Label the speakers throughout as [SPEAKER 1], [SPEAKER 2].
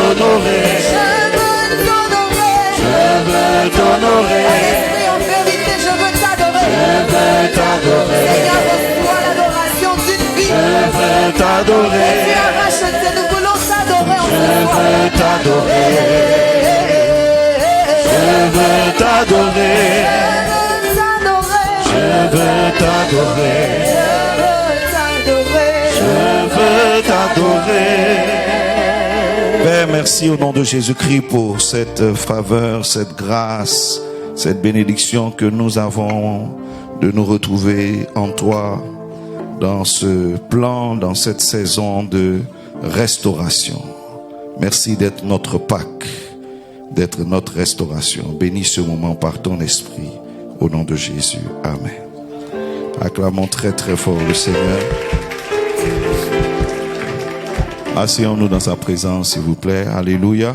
[SPEAKER 1] t'honorer. Je veux t'honorer.
[SPEAKER 2] Esprit en vérité, je veux t'adorer. Seigneur, reçois l'adoration d'une vie.
[SPEAKER 1] Je veux t'adorer.
[SPEAKER 2] Tu as racheté, nous voulons t'adorer en ce
[SPEAKER 1] Je
[SPEAKER 2] soir.
[SPEAKER 1] veux t'adorer. Je veux t'adorer. Je veux t'adorer. Je veux t'adorer. Père, merci au nom de Jésus-Christ pour cette faveur, cette grâce, cette bénédiction que nous avons de nous retrouver en toi dans ce plan, dans cette saison de restauration. Merci d'être notre Pâques, d'être notre restauration. Bénis ce moment par ton esprit au nom de Jésus. Amen. Acclamons très très fort le Seigneur. Asseyons-nous dans sa présence, s'il vous plaît. Alléluia.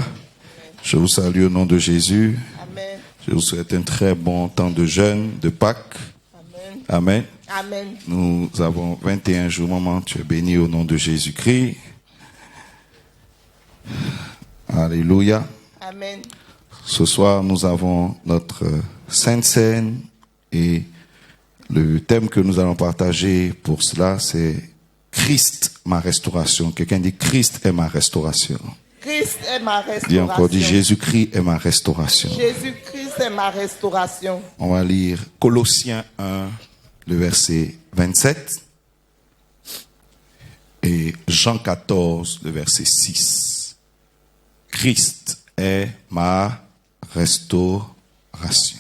[SPEAKER 1] Je vous salue au nom de Jésus.
[SPEAKER 2] Amen.
[SPEAKER 1] Je vous souhaite un très bon temps de jeûne, de Pâques.
[SPEAKER 2] Amen.
[SPEAKER 1] Amen.
[SPEAKER 2] Amen.
[SPEAKER 1] Nous avons 21 jours. Maman, tu es béni au nom de Jésus-Christ. Alléluia.
[SPEAKER 2] Amen.
[SPEAKER 1] Ce soir, nous avons notre Sainte Seine et le thème que nous allons partager pour cela, c'est Christ, ma restauration. Quelqu'un dit Christ est ma restauration.
[SPEAKER 2] Christ est ma restauration.
[SPEAKER 1] Dis encore, dis Jésus-Christ est ma restauration.
[SPEAKER 2] Jésus-Christ est ma restauration.
[SPEAKER 1] On va lire Colossiens 1, le verset 27 et Jean 14, le verset 6. Christ est ma restauration.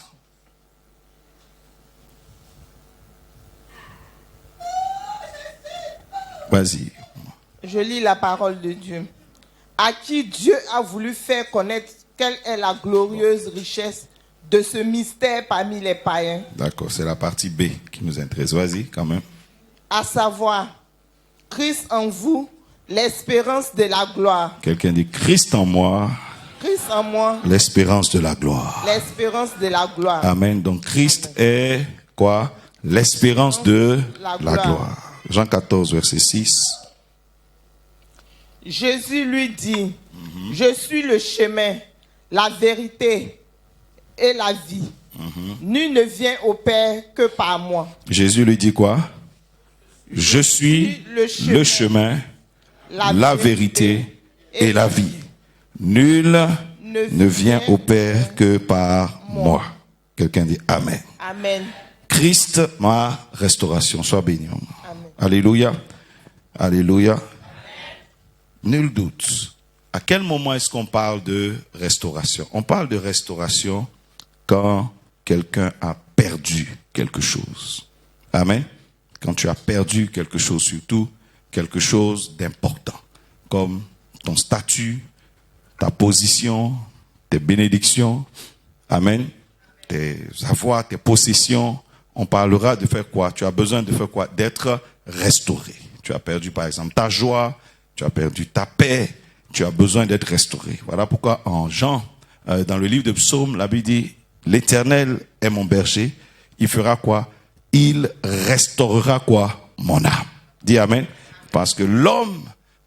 [SPEAKER 1] Vas-y.
[SPEAKER 2] Je lis la parole de Dieu. À qui Dieu a voulu faire connaître quelle est la glorieuse richesse de ce mystère parmi les païens.
[SPEAKER 1] D'accord, c'est la partie B qui nous intéresse. Vas-y, quand même.
[SPEAKER 2] À savoir, Christ en vous, l'espérance de la gloire.
[SPEAKER 1] Quelqu'un dit Christ en moi,
[SPEAKER 2] Christ en moi,
[SPEAKER 1] l'espérance de la gloire.
[SPEAKER 2] l'espérance de la gloire.
[SPEAKER 1] Amen. Donc Christ est quoi? L'espérance de la gloire. Jean 14, verset 6.
[SPEAKER 2] Jésus lui dit, je suis le chemin, la vérité et la vie. Nul ne vient au Père que par moi.
[SPEAKER 1] Jésus lui dit quoi? Je suis le chemin, la vérité et la vie. Nul ne vient au Père que par moi. Quelqu'un dit Amen.
[SPEAKER 2] Amen.
[SPEAKER 1] Christ, ma restauration. Sois béni.
[SPEAKER 2] Amen.
[SPEAKER 1] Alléluia. Alléluia. Nul doute. À quel moment est-ce qu'on parle de restauration? On parle de restauration quand quelqu'un a perdu quelque chose. Amen. Quand tu as perdu quelque chose, surtout quelque chose d'important, comme ton statut, ta position, tes bénédictions. Amen. Tes avoirs, tes possessions. On parlera de faire quoi? Tu as besoin de faire quoi? D'être restauré. Tu as perdu par exemple ta joie, tu as perdu ta paix, tu as besoin d'être restauré. Voilà pourquoi en Jean, dans le livre de Psaume, la Bible dit, l'Éternel est mon berger, il fera quoi? Il restaurera quoi? Mon âme. Dis Amen. Parce que l'homme,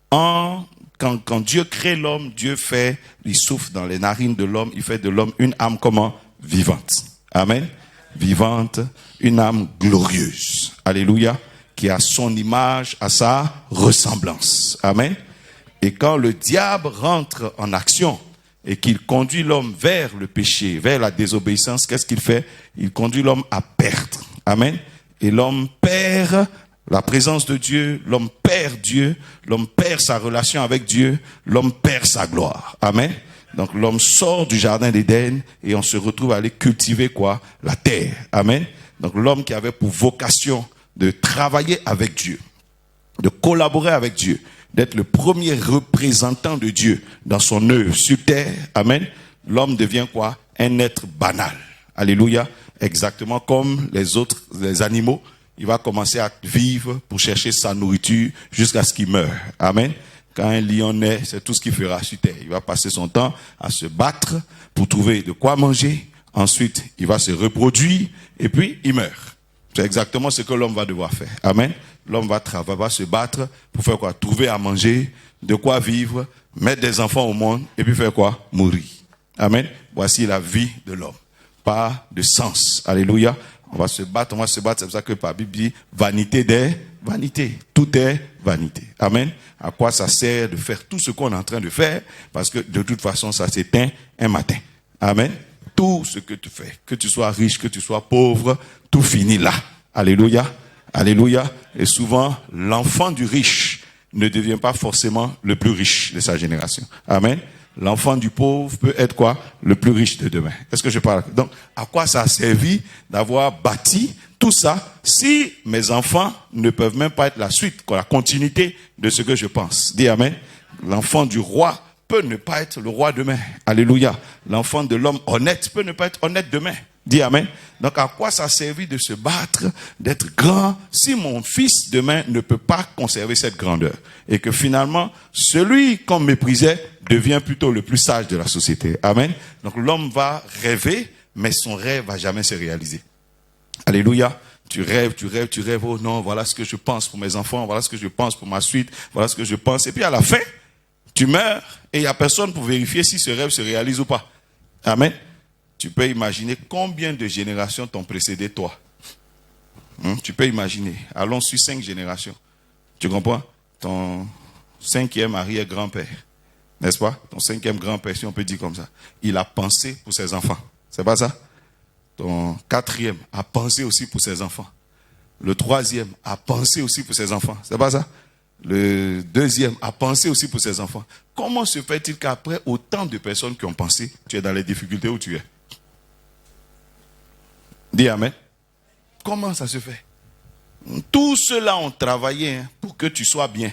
[SPEAKER 1] quand Dieu crée l'homme, Dieu fait, il souffle dans les narines de l'homme, il fait de l'homme une âme comment? Vivante. Amen. Vivante, une âme glorieuse. Alléluia. Qui a son image, à sa ressemblance. Amen. Et quand le diable rentre en action et qu'il conduit l'homme vers le péché, vers la désobéissance, qu'est-ce qu'il fait? Il conduit l'homme à perdre. Amen. Et l'homme perd la présence de Dieu, l'homme perd sa relation avec Dieu, l'homme perd sa gloire. Amen. Donc l'homme sort du jardin d'Éden et on se retrouve à aller cultiver quoi? La terre. Amen. Donc l'homme qui avait pour vocation de travailler avec Dieu, de collaborer avec Dieu, d'être le premier représentant de Dieu dans son œuvre sur terre. Amen. L'homme devient quoi? Un être banal. Alléluia. Exactement comme les animaux. Il va commencer à vivre pour chercher sa nourriture jusqu'à ce qu'il meure. Amen. Quand un lion naît, c'est tout ce qu'il fera sur terre. Il va passer son temps à se battre pour trouver de quoi manger. Ensuite, il va se reproduire et puis il meurt. C'est exactement ce que l'homme va devoir faire. Amen. L'homme va travailler, va se battre pour faire quoi? Trouver à manger, de quoi vivre, mettre des enfants au monde et puis faire quoi? Mourir. Amen. Voici la vie de l'homme. Pas de sens. Alléluia. On va se battre, on va se battre. C'est pour ça que par Bible dit vanité des vanités. Tout est vanité. Amen. À quoi ça sert de faire tout ce qu'on est en train de faire? Parce que de toute façon, ça s'éteint un matin. Amen. Tout ce que tu fais, que tu sois riche, que tu sois pauvre, tout finit là. Alléluia. Alléluia. Et souvent, l'enfant du riche ne devient pas forcément le plus riche de sa génération. Amen. L'enfant du pauvre peut être quoi? Le plus riche de demain. Est-ce que je parle? Donc, à quoi ça a servi d'avoir bâti tout ça si mes enfants ne peuvent même pas être la suite, la continuité de ce que je pense? Dis amen. L'enfant du roi peut ne pas être le roi demain. Alléluia. L'enfant de l'homme honnête peut ne pas être honnête demain. Dis amen. Donc à quoi ça a servi de se battre, d'être grand, si mon fils demain ne peut pas conserver cette grandeur? Et que finalement, celui qu'on méprisait devient plutôt le plus sage de la société. Amen. Donc l'homme va rêver, mais son rêve va jamais se réaliser. Alléluia. Tu rêves. Oh non, voilà ce que je pense pour mes enfants, voilà ce que je pense pour ma suite, voilà ce que je pense. Et puis à la fin, tu meurs et il n'y a personne pour vérifier si ce rêve se réalise ou pas. Amen. Tu peux imaginer combien de générations t'ont précédé toi. Tu peux imaginer. Allons sur 5 générations. Tu comprends? Ton 5e arrière-grand-père. N'est-ce pas? Ton 5e grand-père, si on peut dire comme ça. Il a pensé pour ses enfants. C'est pas ça? Ton 4e a pensé aussi pour ses enfants. Le 3e a pensé aussi pour ses enfants. C'est pas ça? Le 2e a pensé aussi pour ses enfants. Comment se fait-il qu'après autant de personnes qui ont pensé, tu es dans les difficultés où tu es? Dis amen. Comment ça se fait? Tous ceux-là ont travaillé pour que tu sois bien.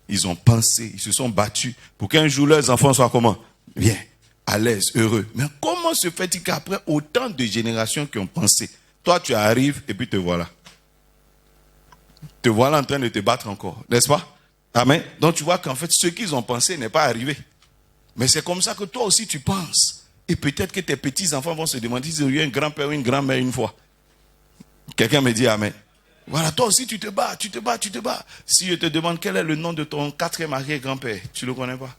[SPEAKER 1] Ils ont pensé, ils se sont battus pour qu'un jour leurs enfants soient comment? Bien, à l'aise, heureux. Mais comment se fait-il qu'après autant de générations qui ont pensé, toi tu arrives et puis te voilà. Te voilà en train de te battre encore, n'est-ce pas? Amen. Donc tu vois qu'en fait, ce qu'ils ont pensé n'est pas arrivé. Mais c'est comme ça que toi aussi tu penses. Et peut-être que tes petits-enfants vont se demander s'ils ont eu un grand-père ou une grand-mère une fois. Quelqu'un me dit amen. Voilà, toi aussi tu te bats. Si je te demande quel est le nom de ton 4e arrière-grand-père, tu ne le connais pas.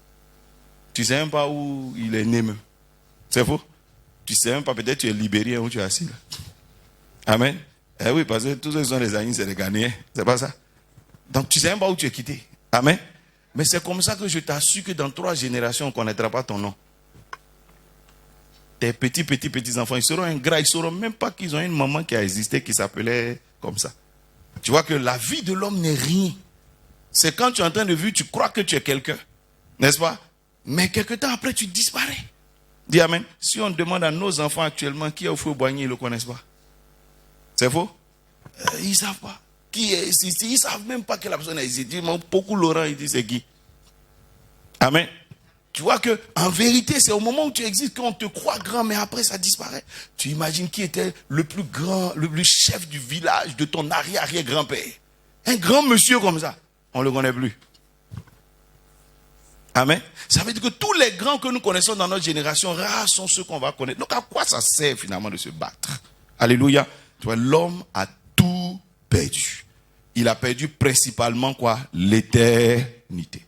[SPEAKER 1] Tu ne sais même pas où il est né même. C'est faux? Tu ne sais même pas, peut-être tu es libérien où tu es assis là. Amen. Eh oui, parce que tous ceux qui sont des amis, c'est des Ghanéens. C'est pas ça? Donc tu ne sais même pas où tu es quitté. Amen. Mais c'est comme ça que je t'assure que dans 3 générations, on ne connaîtra pas ton nom. Tes petits enfants, ils seront ingrats, ils ne sauront même pas qu'ils ont une maman qui a existé, qui s'appelait comme ça. Tu vois que la vie de l'homme n'est rien. C'est quand tu es en train de vivre, tu crois que tu es quelqu'un. N'est-ce pas? Mais quelque temps après, tu disparais. Dis amen. Si on demande à nos enfants actuellement qui est au feu Boigny, ils ne le connaissent pas. C'est faux? Ils ne savent pas. Qui est ici? Ils ne savent même pas que la personne est ici. Beaucoup Laurent, il dit c'est qui? Amen. Tu vois que, en vérité, c'est au moment où tu existes qu'on te croit grand, mais après ça disparaît. Tu imagines qui était le plus grand, le plus chef du village de ton arrière-grand-père. Un grand monsieur comme ça. On ne le connaît plus. Amen. Ça veut dire que tous les grands que nous connaissons dans notre génération, rares sont ceux qu'on va connaître. Donc à quoi ça sert finalement de se battre? Alléluia. Tu vois, l'homme a tout perdu. Il a perdu principalement quoi? L'éternité.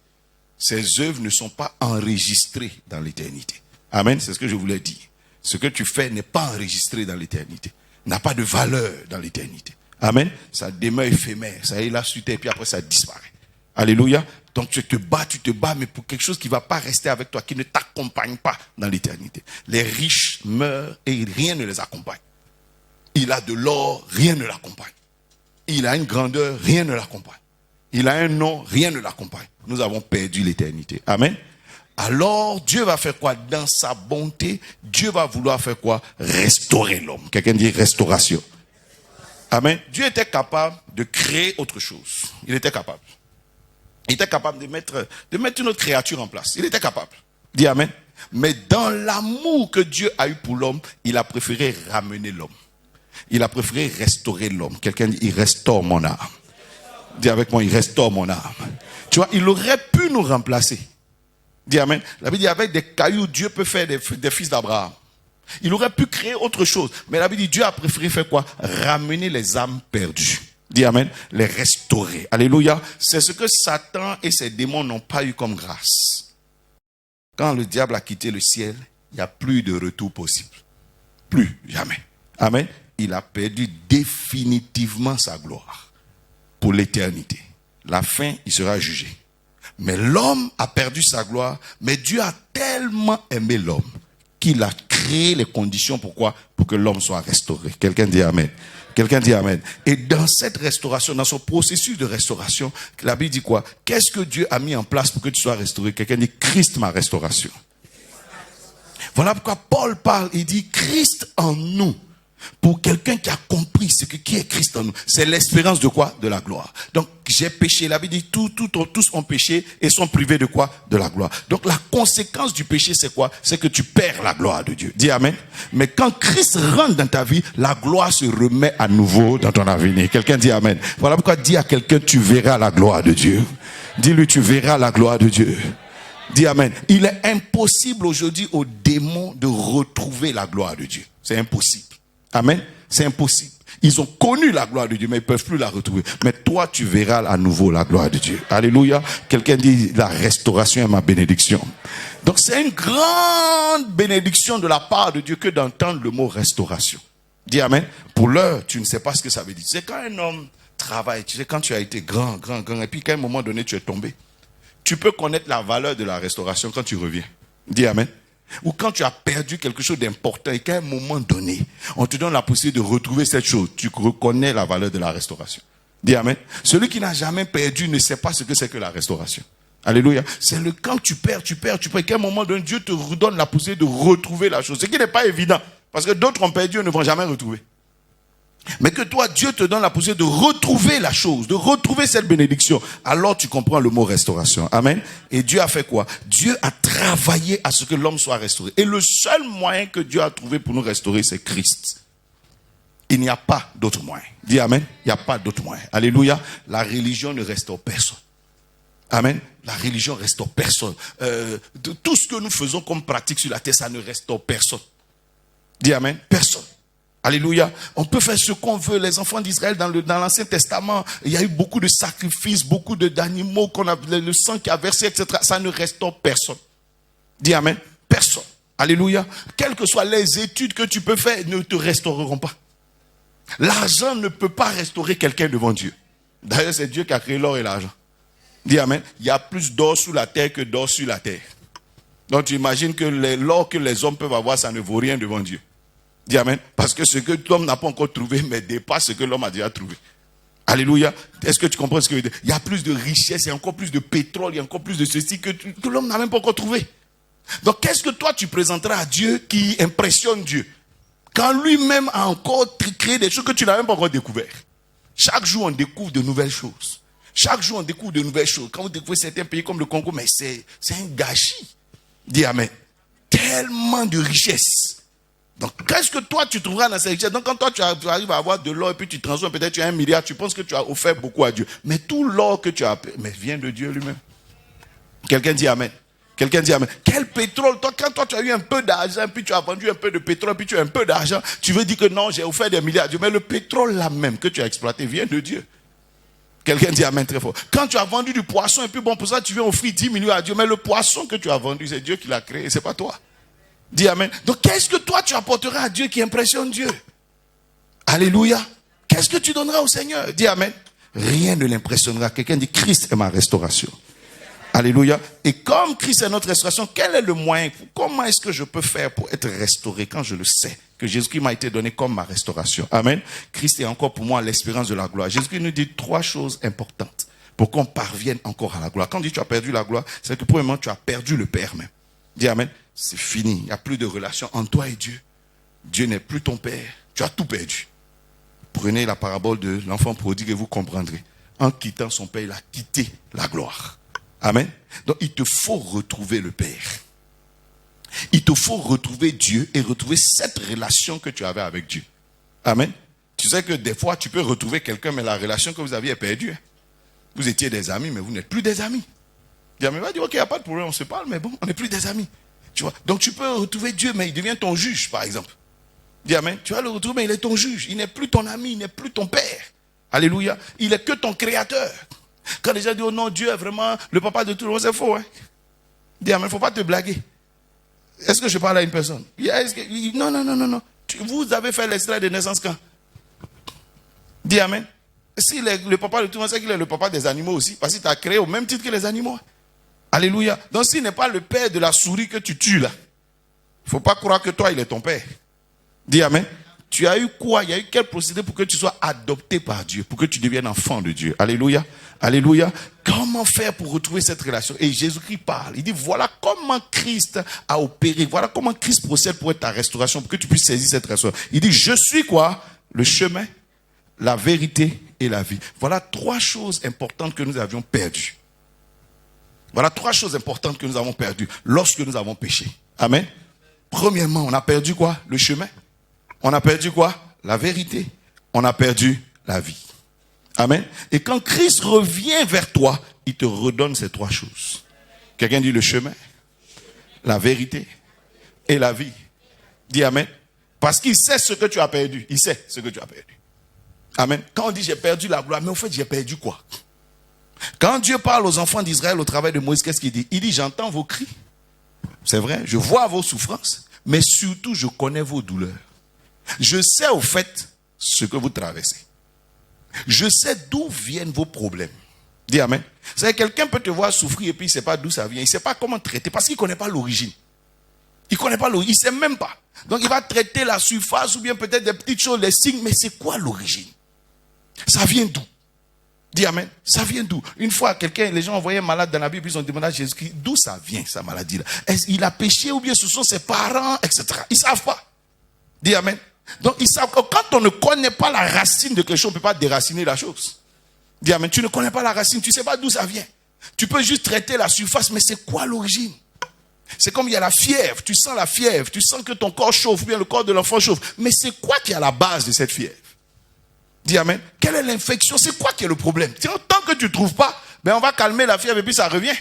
[SPEAKER 1] Ces œuvres ne sont pas enregistrées dans l'éternité. Amen, c'est ce que je voulais dire. Ce que tu fais n'est pas enregistré dans l'éternité. N'a pas de valeur dans l'éternité. Amen. Ça demeure éphémère. Ça est là sur terre et puis après ça disparaît. Alléluia. Donc tu te bats, mais pour quelque chose qui ne va pas rester avec toi, qui ne t'accompagne pas dans l'éternité. Les riches meurent et rien ne les accompagne. Il a de l'or, rien ne l'accompagne. Il a une grandeur, rien ne l'accompagne. Il a un nom, rien ne l'accompagne. Nous avons perdu l'éternité. Amen. Alors, Dieu va faire quoi? Dans sa bonté, Dieu va vouloir faire quoi? Restaurer l'homme. Quelqu'un dit restauration. Amen. Dieu était capable de créer autre chose. Il était capable. Il était capable de mettre une autre créature en place. Il était capable. Dis amen. Mais dans l'amour que Dieu a eu pour l'homme, il a préféré ramener l'homme. Il a préféré restaurer l'homme. Quelqu'un dit, il restaure mon âme. Dis avec moi, il restaure mon âme. Tu vois, il aurait pu nous remplacer. Dis amen. La Bible dit, avec des cailloux, Dieu peut faire des fils d'Abraham. Il aurait pu créer autre chose. Mais la Bible dit, Dieu a préféré faire quoi? Ramener les âmes perdues. Dis amen. Les restaurer. Alléluia. C'est ce que Satan et ses démons n'ont pas eu comme grâce. Quand le diable a quitté le ciel, il n'y a plus de retour possible. Plus, jamais. Amen. Il a perdu définitivement sa gloire pour l'éternité. La fin, il sera jugé. Mais l'homme a perdu sa gloire. Mais Dieu a tellement aimé l'homme qu'il a créé les conditions. Pourquoi? Pour que l'homme soit restauré. Quelqu'un dit amen. Quelqu'un dit amen. Et dans cette restauration, dans ce processus de restauration, la Bible dit quoi? Qu'est-ce que Dieu a mis en place pour que tu sois restauré? Quelqu'un dit Christ ma restauration. Voilà pourquoi Paul parle, il dit Christ en nous. Pour quelqu'un qui a compris qui est Christ en nous, c'est l'espérance de quoi? De la gloire. Donc, j'ai péché. La Bible dit, tous ont péché et sont privés de quoi? De la gloire. Donc, la conséquence du péché, c'est quoi? C'est que tu perds la gloire de Dieu. Dis amen. Mais quand Christ rentre dans ta vie, la gloire se remet à nouveau dans ton avenir. Quelqu'un dit amen. Voilà pourquoi dis à quelqu'un, tu verras la gloire de Dieu. Dis-lui, tu verras la gloire de Dieu. Dis amen. Il est impossible aujourd'hui aux démons de retrouver la gloire de Dieu. C'est impossible. Amen. C'est impossible. Ils ont connu la gloire de Dieu, mais ils ne peuvent plus la retrouver. Mais toi, tu verras à nouveau la gloire de Dieu. Alléluia. Quelqu'un dit, la restauration est ma bénédiction. Donc, c'est une grande bénédiction de la part de Dieu que d'entendre le mot restauration. Dis amen. Pour l'heure, tu ne sais pas ce que ça veut dire. C'est quand un homme travaille, tu sais, quand tu as été grand, et puis qu'à un moment donné, tu es tombé. Tu peux connaître la valeur de la restauration quand tu reviens. Dis amen. Ou quand tu as perdu quelque chose d'important et qu'à un moment donné, on te donne la possibilité de retrouver cette chose, tu reconnais la valeur de la restauration. Dis amen. Celui qui n'a jamais perdu ne sait pas ce que c'est que la restauration. Alléluia. C'est le quand tu perds, et qu'à un moment donné, Dieu te redonne la possibilité de retrouver la chose. Ce qui n'est pas évident. Parce que d'autres ont perdu et ne vont jamais retrouver. Mais que toi, Dieu te donne la possibilité de retrouver la chose, de retrouver cette bénédiction. Alors tu comprends le mot restauration. Amen. Et Dieu a fait quoi? Dieu a travaillé à ce que l'homme soit restauré. Et le seul moyen que Dieu a trouvé pour nous restaurer, c'est Christ. Il n'y a pas d'autre moyen. Dis amen. Il n'y a pas d'autre moyen. Alléluia. La religion ne restaure personne. Amen. La religion ne restaure personne. Tout ce que nous faisons comme pratique sur la terre, ça ne restaure personne. Dis amen. Personne. Alléluia. On peut faire ce qu'on veut. Les enfants d'Israël dans l'Ancien Testament, il y a eu beaucoup de sacrifices, beaucoup d'animaux, le sang qui a versé, etc. Ça ne restaure personne. Dis amen. Personne. Alléluia. Quelles que soient les études que tu peux faire, ne te restaureront pas. L'argent ne peut pas restaurer quelqu'un devant Dieu. D'ailleurs, c'est Dieu qui a créé l'or et l'argent. Dis amen. Il y a plus d'or sous la terre que d'or sur la terre. Donc tu imagines que l'or que les hommes peuvent avoir, ça ne vaut rien devant Dieu. Dis amen. Parce que ce que l'homme n'a pas encore trouvé, mais dépasse ce que l'homme a déjà trouvé. Alléluia. Est-ce que tu comprends ce que je veux dire? Il y a plus de richesse, il y a encore plus de pétrole, il y a encore plus de ceci que l'homme n'a même pas encore trouvé. Donc qu'est-ce que toi tu présenteras à Dieu qui impressionne Dieu? Quand lui-même a encore créé des choses que tu n'as même pas encore découvertes. Chaque jour on découvre de nouvelles choses. Chaque jour on découvre de nouvelles choses. Quand vous découvrez certains pays comme le Congo, mais c'est un gâchis. Dis amen. Tellement de richesse. Donc, qu'est-ce que toi tu trouveras dans ces richesses? Donc, quand toi tu arrives à avoir de l'or et puis tu transformes, peut-être tu as 1 milliard, tu penses que tu as offert beaucoup à Dieu. Mais tout l'or que tu as, mais vient de Dieu lui-même. Quelqu'un dit amen. Quelqu'un dit amen. Quel pétrole? Quand toi tu as eu un peu d'argent, puis tu as vendu un peu de pétrole, puis tu as un peu d'argent, tu veux dire que non, j'ai offert des milliards à Dieu. Mais le pétrole là même que tu as exploité vient de Dieu. Quelqu'un dit amen très fort. Quand tu as vendu du poisson, et puis bon, pour ça tu viens offrir 10 millions à Dieu, mais le poisson que tu as vendu, c'est Dieu qui l'a créé, c'est pas toi. Dis amen. Donc qu'est-ce que toi tu apporteras à Dieu qui impressionne Dieu? Alléluia. Qu'est-ce que tu donneras au Seigneur? Dis amen. Rien ne l'impressionnera. Quelqu'un dit Christ est ma restauration. Alléluia. Et comme Christ est notre restauration, quel est le moyen? Comment est-ce que je peux faire pour être restauré quand je le sais que Jésus-Christ m'a été donné comme ma restauration? Amen. Christ est encore pour moi l'espérance de la gloire. Jésus-Christ nous dit 3 choses importantes pour qu'on parvienne encore à la gloire. Quand on dit tu as perdu la gloire, c'est que premièrement tu as perdu le Père même. Dis amen. C'est fini. Il n'y a plus de relation entre toi et Dieu. Dieu n'est plus ton Père. Tu as tout perdu. Prenez la parabole de l'enfant prodigue et vous comprendrez. En quittant son Père, il a quitté la gloire. Amen. Donc il te faut retrouver le Père. Il te faut retrouver Dieu et retrouver cette relation que tu avais avec Dieu. Amen. Tu sais que des fois tu peux retrouver quelqu'un, mais la relation que vous aviez est perdue. Vous étiez des amis, mais vous n'êtes plus des amis. Dieu va dire, ok, il n'y a pas de problème, on se parle, mais bon, on n'est plus des amis. Tu vois? Donc tu peux retrouver Dieu, mais il devient ton juge, par exemple. Dis amen. Tu vas le retrouver, mais il est ton juge. Il n'est plus ton ami, il n'est plus ton père. Alléluia. Il est que ton créateur. Quand les gens disent, oh non, Dieu est vraiment le papa de tout le monde, c'est faux. Hein? Dis amen, il ne faut pas te blaguer. Est-ce que je parle à une personne? Non. Vous avez fait l'extrait de naissance quand? Dis amen. Si le papa de tout le monde, c'est qu'il est le papa des animaux aussi. Parce qu'il t'a créé au même titre que les animaux. Alléluia. Donc s'il n'est pas le père de la souris que tu tues là, il ne faut pas croire que toi, il est ton père. Dis amen. Tu as eu quoi? Il y a eu quel procédé pour que tu sois adopté par Dieu, pour que tu deviennes enfant de Dieu? Alléluia. Alléluia. Comment faire pour retrouver cette relation? Et Jésus-Christ parle. Il dit, voilà comment Christ a opéré. Voilà comment Christ procède pour être ta restauration, pour que tu puisses saisir cette restauration. Il dit, je suis quoi? Le chemin, la vérité et la vie. Voilà 3 choses importantes que nous avions perdues. Voilà 3 choses importantes que nous avons perdues lorsque nous avons péché. Amen. Premièrement, on a perdu quoi? Le chemin. On a perdu quoi? La vérité. On a perdu la vie. Amen. Et quand Christ revient vers toi, il te redonne ces 3 choses. Quelqu'un dit le chemin, la vérité et la vie. Dis amen. Parce qu'il sait ce que tu as perdu. Il sait ce que tu as perdu. Amen. Quand on dit j'ai perdu la gloire, mais en fait j'ai perdu quoi? Quand Dieu parle aux enfants d'Israël au travail de Moïse, qu'est-ce qu'il dit? Il dit, j'entends vos cris. C'est vrai, je vois vos souffrances, mais surtout je connais vos douleurs. Je sais au fait ce que vous traversez. Je sais d'où viennent vos problèmes. Dis amen. C'est quelqu'un peut te voir souffrir et puis il ne sait pas d'où ça vient. Il ne sait pas comment traiter parce qu'il ne connaît pas l'origine. Il ne connaît pas l'origine, il ne sait même pas. Donc il va traiter la surface ou bien peut-être des petites choses, les signes, mais c'est quoi l'origine? Ça vient d'où? Dis amen. Ça vient d'où? Une fois, les gens envoyaient un malade dans la Bible, ils ont demandé à Jésus-Christ, d'où ça vient, sa maladie-là? Est-ce qu'il a péché ou bien ce sont ses parents, etc. Ils ne savent pas. Dis amen. Donc, ils savent que quand on ne connaît pas la racine de quelque chose, on ne peut pas déraciner la chose. Dis amen. Tu ne connais pas la racine, tu ne sais pas d'où ça vient. Tu peux juste traiter la surface, mais c'est quoi l'origine? C'est comme il y a la fièvre, tu sens la fièvre, tu sens que ton corps chauffe, ou bien le corps de l'enfant chauffe. Mais c'est quoi qui est à la base de cette fièvre? Dis amen. Quelle est l'infection? C'est quoi qui est le problème? Tant que tu ne trouves pas, on va calmer la fièvre et puis ça revient.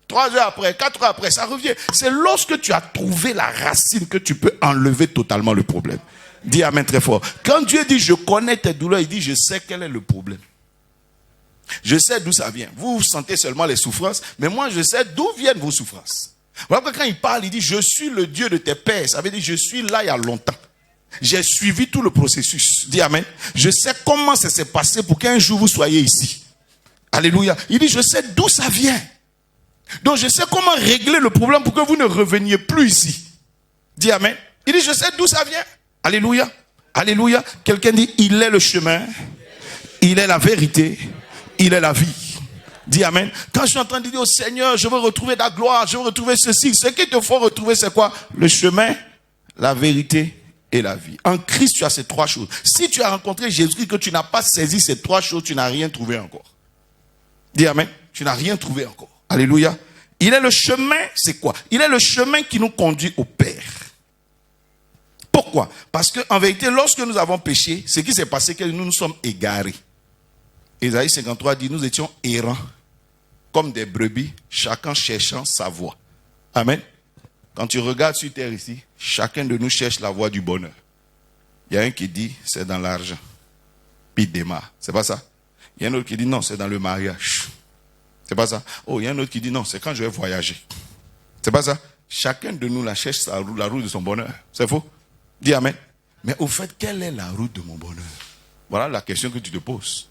[SPEAKER 1] 3 heures après, 4 heures après, ça revient. C'est lorsque tu as trouvé la racine que tu peux enlever totalement le problème. Dis amen très fort. Quand Dieu dit je connais tes douleurs, il dit je sais quel est le problème. Je sais d'où ça vient. Vous sentez seulement les souffrances, mais moi je sais d'où viennent vos souffrances. Voilà que quand il parle, il dit je suis le Dieu de tes pères. Ça veut dire je suis là il y a longtemps. J'ai suivi tout le processus. Dis amen. Je sais comment ça s'est passé pour qu'un jour vous soyez ici. Alléluia. Il dit, je sais d'où ça vient. Donc je sais comment régler le problème pour que vous ne reveniez plus ici. Dis amen. Il dit, je sais d'où ça vient. Alléluia. Alléluia. Quelqu'un dit, il est le chemin. Il est la vérité. Il est la vie. Dis amen. Quand je suis en train de dire au Seigneur, je veux retrouver ta gloire, je veux retrouver ceci. Ce qu'il te faut retrouver, c'est quoi? Le chemin, la vérité et la vie. En Christ, tu as ces 3 choses. Si tu as rencontré Jésus-Christ, que tu n'as pas saisi ces 3 choses, tu n'as rien trouvé encore. Dis amen. Tu n'as rien trouvé encore. Alléluia. Il est le chemin, c'est quoi? Il est le chemin qui nous conduit au Père. Pourquoi? Parce qu'en vérité, lorsque nous avons péché, ce qui s'est passé, c'est que nous nous sommes égarés. Ésaïe 53 dit, nous étions errants, comme des brebis, chacun cherchant sa voie. Amen. Quand tu regardes sur terre ici, chacun de nous cherche la voie du bonheur. Il y a un qui dit, c'est dans l'argent. Puis il démarre. C'est pas ça. Il y a un autre qui dit, non, c'est dans le mariage. C'est pas ça. Oh, il y a un autre qui dit, non, c'est quand je vais voyager. C'est pas ça. Chacun de nous la cherche la route de son bonheur. C'est faux? Dis amen. Mais au fait, quelle est la route de mon bonheur? Voilà la question que tu te poses.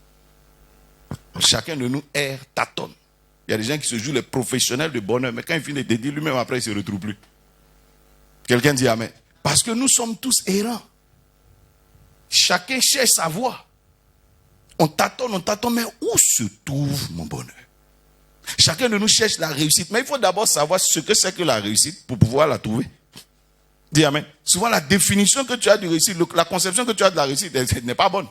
[SPEAKER 1] Chacun de nous erre, tâtonne. Il y a des gens qui se jouent les professionnels de bonheur, mais quand il finit de dire lui-même, après, il ne se retrouve plus. Quelqu'un dit amen. Parce que nous sommes tous errants. Chacun cherche sa voie. On tâtonne, mais où se trouve mon bonheur? Chacun de nous cherche la réussite. Mais il faut d'abord savoir ce que c'est que la réussite pour pouvoir la trouver. Dis amen. Souvent, la définition que tu as de réussite, la conception que tu as de la réussite, elle n'est pas bonne.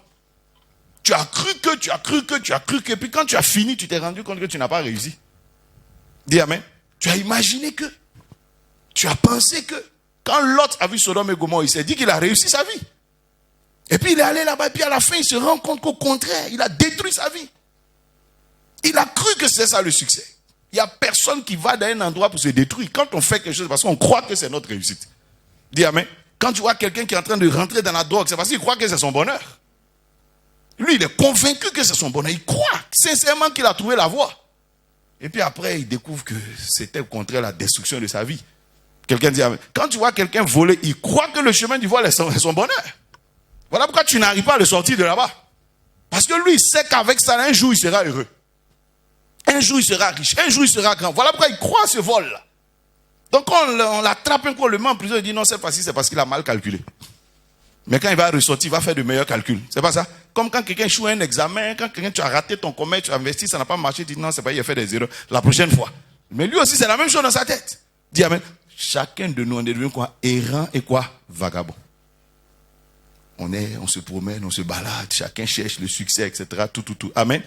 [SPEAKER 1] Tu as cru que, puis quand tu as fini, tu t'es rendu compte que tu n'as pas réussi. Dis amen. Tu as imaginé que, tu as pensé que, quand Lot a vu Sodome et Gomorrhe, il s'est dit qu'il a réussi sa vie. Et puis il est allé là-bas, et puis à la fin, il se rend compte qu'au contraire, il a détruit sa vie. Il a cru que c'est ça le succès. Il n'y a personne qui va dans un endroit pour se détruire. Quand on fait quelque chose, c'est parce qu'on croit que c'est notre réussite. Dis amen. Quand tu vois quelqu'un qui est en train de rentrer dans la drogue, c'est parce qu'il croit que c'est son bonheur. Lui, il est convaincu que c'est son bonheur. Il croit sincèrement qu'il a trouvé la voie. Et puis après, il découvre que c'était contre la destruction de sa vie. Quelqu'un dit amen. Quand tu vois quelqu'un voler, il croit que le chemin du vol est son bonheur. Voilà pourquoi tu n'arrives pas à le sortir de là-bas. Parce que lui, il sait qu'avec ça, un jour, il sera heureux. Un jour, il sera riche. Un jour, il sera grand. Voilà pourquoi il croit à ce vol-là. Donc, on l'attrape un coup, on le met en prison, il dit non, cette fois-ci, c'est parce qu'il a mal calculé. Mais quand il va ressortir, il va faire de meilleurs calculs. C'est pas ça? Comme quand quelqu'un échoue un examen, quand quelqu'un, tu as raté ton commerce, tu as investi, ça n'a pas marché, tu dis non, c'est pas, il a fait des erreurs. La prochaine fois. Mais lui aussi, c'est la même chose dans sa tête. Dis amen. Chacun de nous, on est devenu quoi? Errant et quoi? Vagabond. On se promène, on se balade, chacun cherche le succès, etc. Tout. Amen.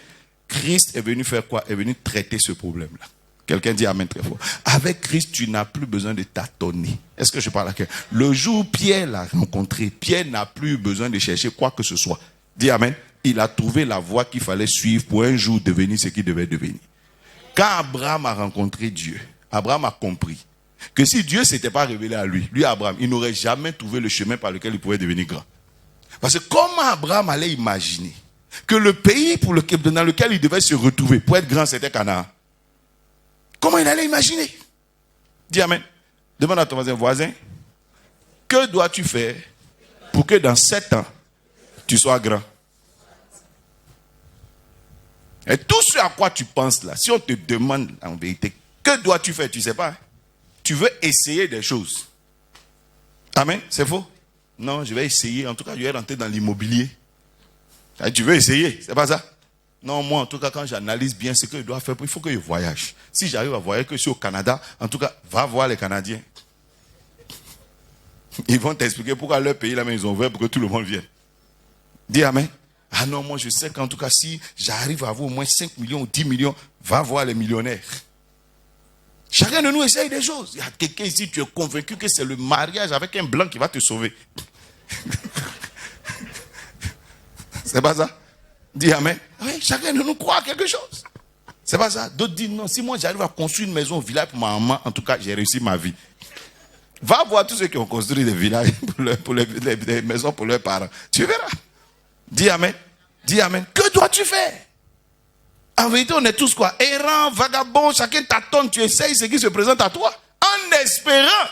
[SPEAKER 1] Christ est venu faire quoi? Est venu traiter ce problème-là. Quelqu'un dit amen très fort. Avec Christ, tu n'as plus besoin de tâtonner. Est-ce que je parle à quelqu'un? Le jour où Pierre l'a rencontré, Pierre n'a plus besoin de chercher quoi que ce soit. Dis amen. Il a trouvé la voie qu'il fallait suivre pour un jour devenir ce qu'il devait devenir. Quand Abraham a rencontré Dieu, Abraham a compris que si Dieu ne s'était pas révélé à lui, Abraham, il n'aurait jamais trouvé le chemin par lequel il pouvait devenir grand. Parce que comment Abraham allait imaginer que le pays dans lequel il devait se retrouver pour être grand, c'était Canaan? Comment il allait imaginer? Dis amen. Demande à ton voisin, que dois-tu faire pour que dans 7 ans, tu sois grand? Et tout ce à quoi tu penses là, si on te demande en vérité, que dois-tu faire? Tu ne sais pas. Hein? Tu veux essayer des choses. Amen. C'est faux? Non, je vais essayer. En tout cas, je vais rentrer dans l'immobilier. Tu veux essayer? C'est pas ça? Non, moi, en tout cas, quand j'analyse bien ce que je dois faire, il faut que je voyage. Si j'arrive à voyager que je suis au Canada, en tout cas, va voir les Canadiens. Ils vont t'expliquer pourquoi leur pays, là, ils ont ouvert pour que tout le monde vienne. Dis amen. Ah non, moi, je sais qu'en tout cas, si j'arrive à avoir au moins 5 millions ou 10 millions, va voir les millionnaires. Chacun de nous essaye des choses. Il y a quelqu'un ici, tu es convaincu que c'est le mariage avec un blanc qui va te sauver. C'est pas ça? Dis amen. Oui, chacun de nous croit à quelque chose. C'est pas ça? D'autres disent non, si moi j'arrive à construire une maison au village pour ma maman, en tout cas, j'ai réussi ma vie. Va voir tous ceux qui ont construit des villages pour des maisons pour leurs parents. Tu verras. Dis amen. Dis amen. Que dois-tu faire? En vérité, on est tous quoi? Errants, vagabonds, chacun tâtonne, tu essayes ce qui se présente à toi, en espérant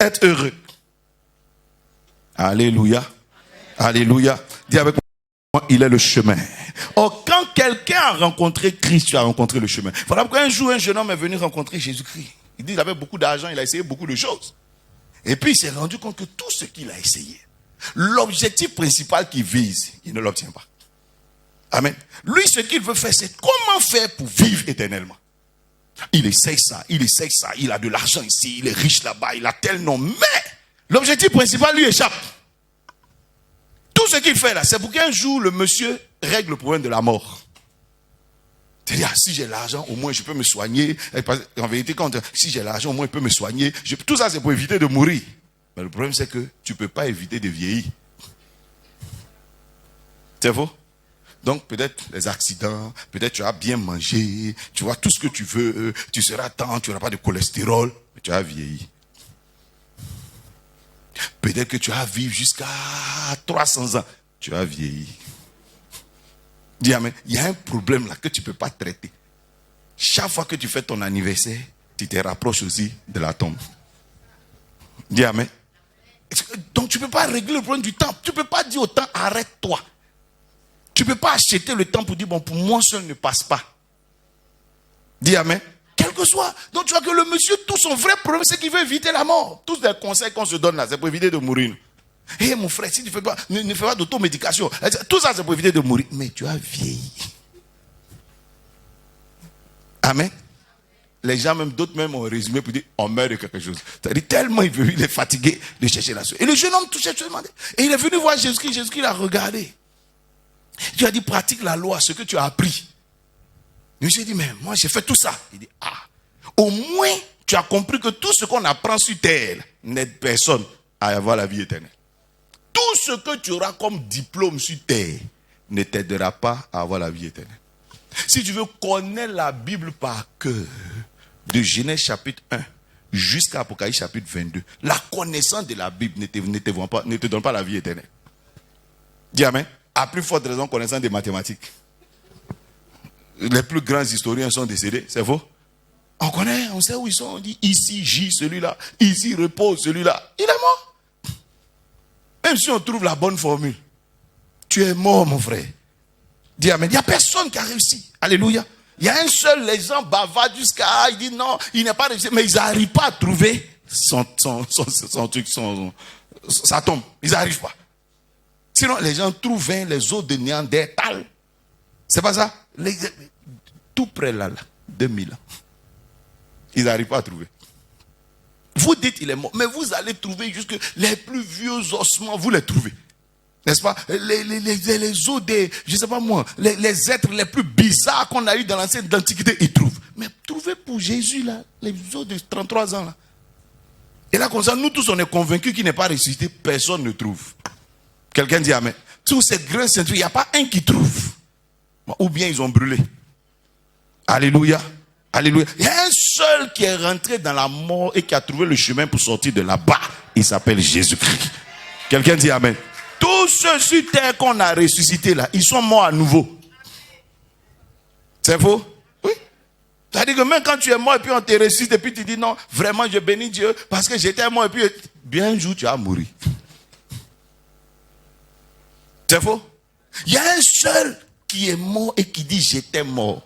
[SPEAKER 1] être heureux. Alléluia. Alléluia. Dis avec moi, il est le chemin. Or, quand quelqu'un a rencontré Christ, tu as rencontré le chemin. Voilà pourquoi un jour, un jeune homme est venu rencontrer Jésus-Christ. Il dit qu'il avait beaucoup d'argent, il a essayé beaucoup de choses. Et puis, il s'est rendu compte que tout ce qu'il a essayé, l'objectif principal qu'il vise, il ne l'obtient pas. Amen. Lui, ce qu'il veut faire, c'est comment faire pour vivre éternellement. Il essaye ça, il a de l'argent ici, il est riche là-bas, il a tel nom, mais l'objectif principal lui échappe. Tout ce qu'il fait là, c'est pour qu'un jour le monsieur règle le problème de la mort. C'est-à-dire, si j'ai l'argent, au moins je peux me soigner. En vérité, si j'ai l'argent, au moins je peux me soigner. Tout ça, c'est pour éviter de mourir. Mais le problème, c'est que tu ne peux pas éviter de vieillir. C'est faux? Donc, peut-être les accidents, peut-être tu as bien mangé, tu vois tout ce que tu veux, tu seras temps, tu n'auras pas de cholestérol, mais tu as vieilli. Peut-être que tu as vivre jusqu'à 300 ans, tu as vieilli. Dis amen. Il y a un problème là que tu ne peux pas traiter. Chaque fois que tu fais ton anniversaire, tu te rapproches aussi de la tombe. Dis amen. Donc, tu ne peux pas régler le problème du temps. Tu ne peux pas dire au temps, arrête-toi. Tu ne peux pas acheter le temps pour dire, bon, pour moi seul ne passe pas. Dis amen. Quel que soit. Donc tu vois que le monsieur, tout son vrai problème, c'est qu'il veut éviter la mort. Tous les conseils qu'on se donne là, c'est pour éviter de mourir. Hé mon frère, si tu fais pas, ne fais pas d'automédication. Tout ça, c'est pour éviter de mourir. Mais tu as vieilli. Amen. Les gens, même d'autres même ont résumé pour dire, on meurt de quelque chose. C'est-à-dire tellement il est fatigué de chercher la solution. Et le jeune homme touchait, se demandait. Et il est venu voir Jésus-Christ. Jésus-Christ l'a regardé. Tu as dit, pratique la loi, ce que tu as appris. Je me suis dit, mais moi j'ai fait tout ça. Il dit, au moins tu as compris que tout ce qu'on apprend sur terre n'aide personne à avoir la vie éternelle. Tout ce que tu auras comme diplôme sur terre ne t'aidera pas à avoir la vie éternelle. Si tu veux connaître la Bible par cœur, de Genèse chapitre 1 jusqu'à Apocalypse chapitre 22, la connaissance de la Bible ne te donne pas la vie éternelle. Dis amen. À plus forte raison, connaissance des mathématiques. Les plus grands historiens sont décédés, c'est faux. On connaît, on sait où ils sont. On dit ici gît celui-là, ici repose celui-là. Il est mort. Même si on trouve la bonne formule, tu es mort, mon frère. Dis amen. Il n'y a personne qui a réussi. Alléluia. Il y a un seul, les gens bavardent jusqu'à, il dit non, il n'est pas réussi, mais ils n'arrivent pas à trouver son truc, sa tombe. Ils n'arrivent pas. Sinon, les gens trouvent les os de Néandertal. C'est pas ça? Tout près là, 2000 ans. Ils n'arrivent pas à trouver. Vous dites il est mort, mais vous allez trouver jusque les plus vieux ossements, vous les trouvez. N'est-ce pas? Les os des, je ne sais pas moi, les êtres les plus bizarres qu'on a eu dans l'ancienne antiquité, ils trouvent. Mais trouvez pour Jésus là, les os de 33 ans là. Et là comme ça, nous tous on est convaincus qu'il n'est pas ressuscité, personne ne trouve. Quelqu'un dit amen. Tous ces grands saints, il n'y a pas un qui trouve. Ou bien ils ont brûlé. Alléluia. Alléluia. Il y a un seul qui est rentré dans la mort et qui a trouvé le chemin pour sortir de là-bas. Il s'appelle Jésus-Christ. Quelqu'un dit amen. Tous ceux sur terre qu'on a ressuscités là, ils sont morts à nouveau. C'est faux? Oui. C'est-à-dire que même quand tu es mort et puis on te ressuscite et puis tu dis non, vraiment je bénis Dieu parce que j'étais mort et puis bien un jour tu vas mourir. C'est faux? Il y a un seul qui est mort et qui dit j'étais mort.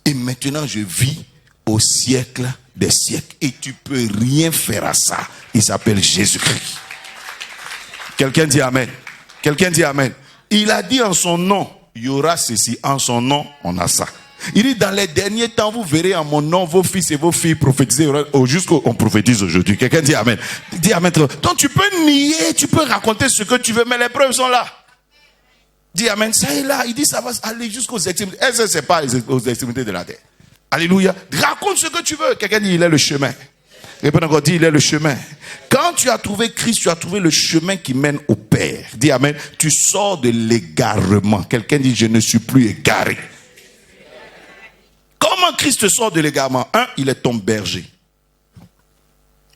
[SPEAKER 1] Et maintenant je vis au siècle des siècles. Et tu peux rien faire à ça. Il s'appelle Jésus-Christ. Quelqu'un dit amen. Quelqu'un dit amen. Il a dit en son nom, il y aura ceci. En son nom, on a ça. Il dit dans les derniers temps, vous verrez en mon nom vos fils et vos filles prophétiser jusqu'on prophétise aujourd'hui. Quelqu'un dit amen. Dis amen. Donc tu peux nier, tu peux raconter ce que tu veux, mais les preuves sont là. Dis amen. Ça est là. Il dit ça va aller jusqu'aux extrémités. Est-ce que c'est pas aux extrémités de la terre? Alléluia. Raconte ce que tu veux. Quelqu'un dit il est le chemin. Répète encore, dit il est le chemin. Quand tu as trouvé Christ, tu as trouvé le chemin qui mène au Père. Dis amen. Tu sors de l'égarement. Quelqu'un dit je ne suis plus égaré. Comment Christ sort de l'égarement? Un, il est ton berger.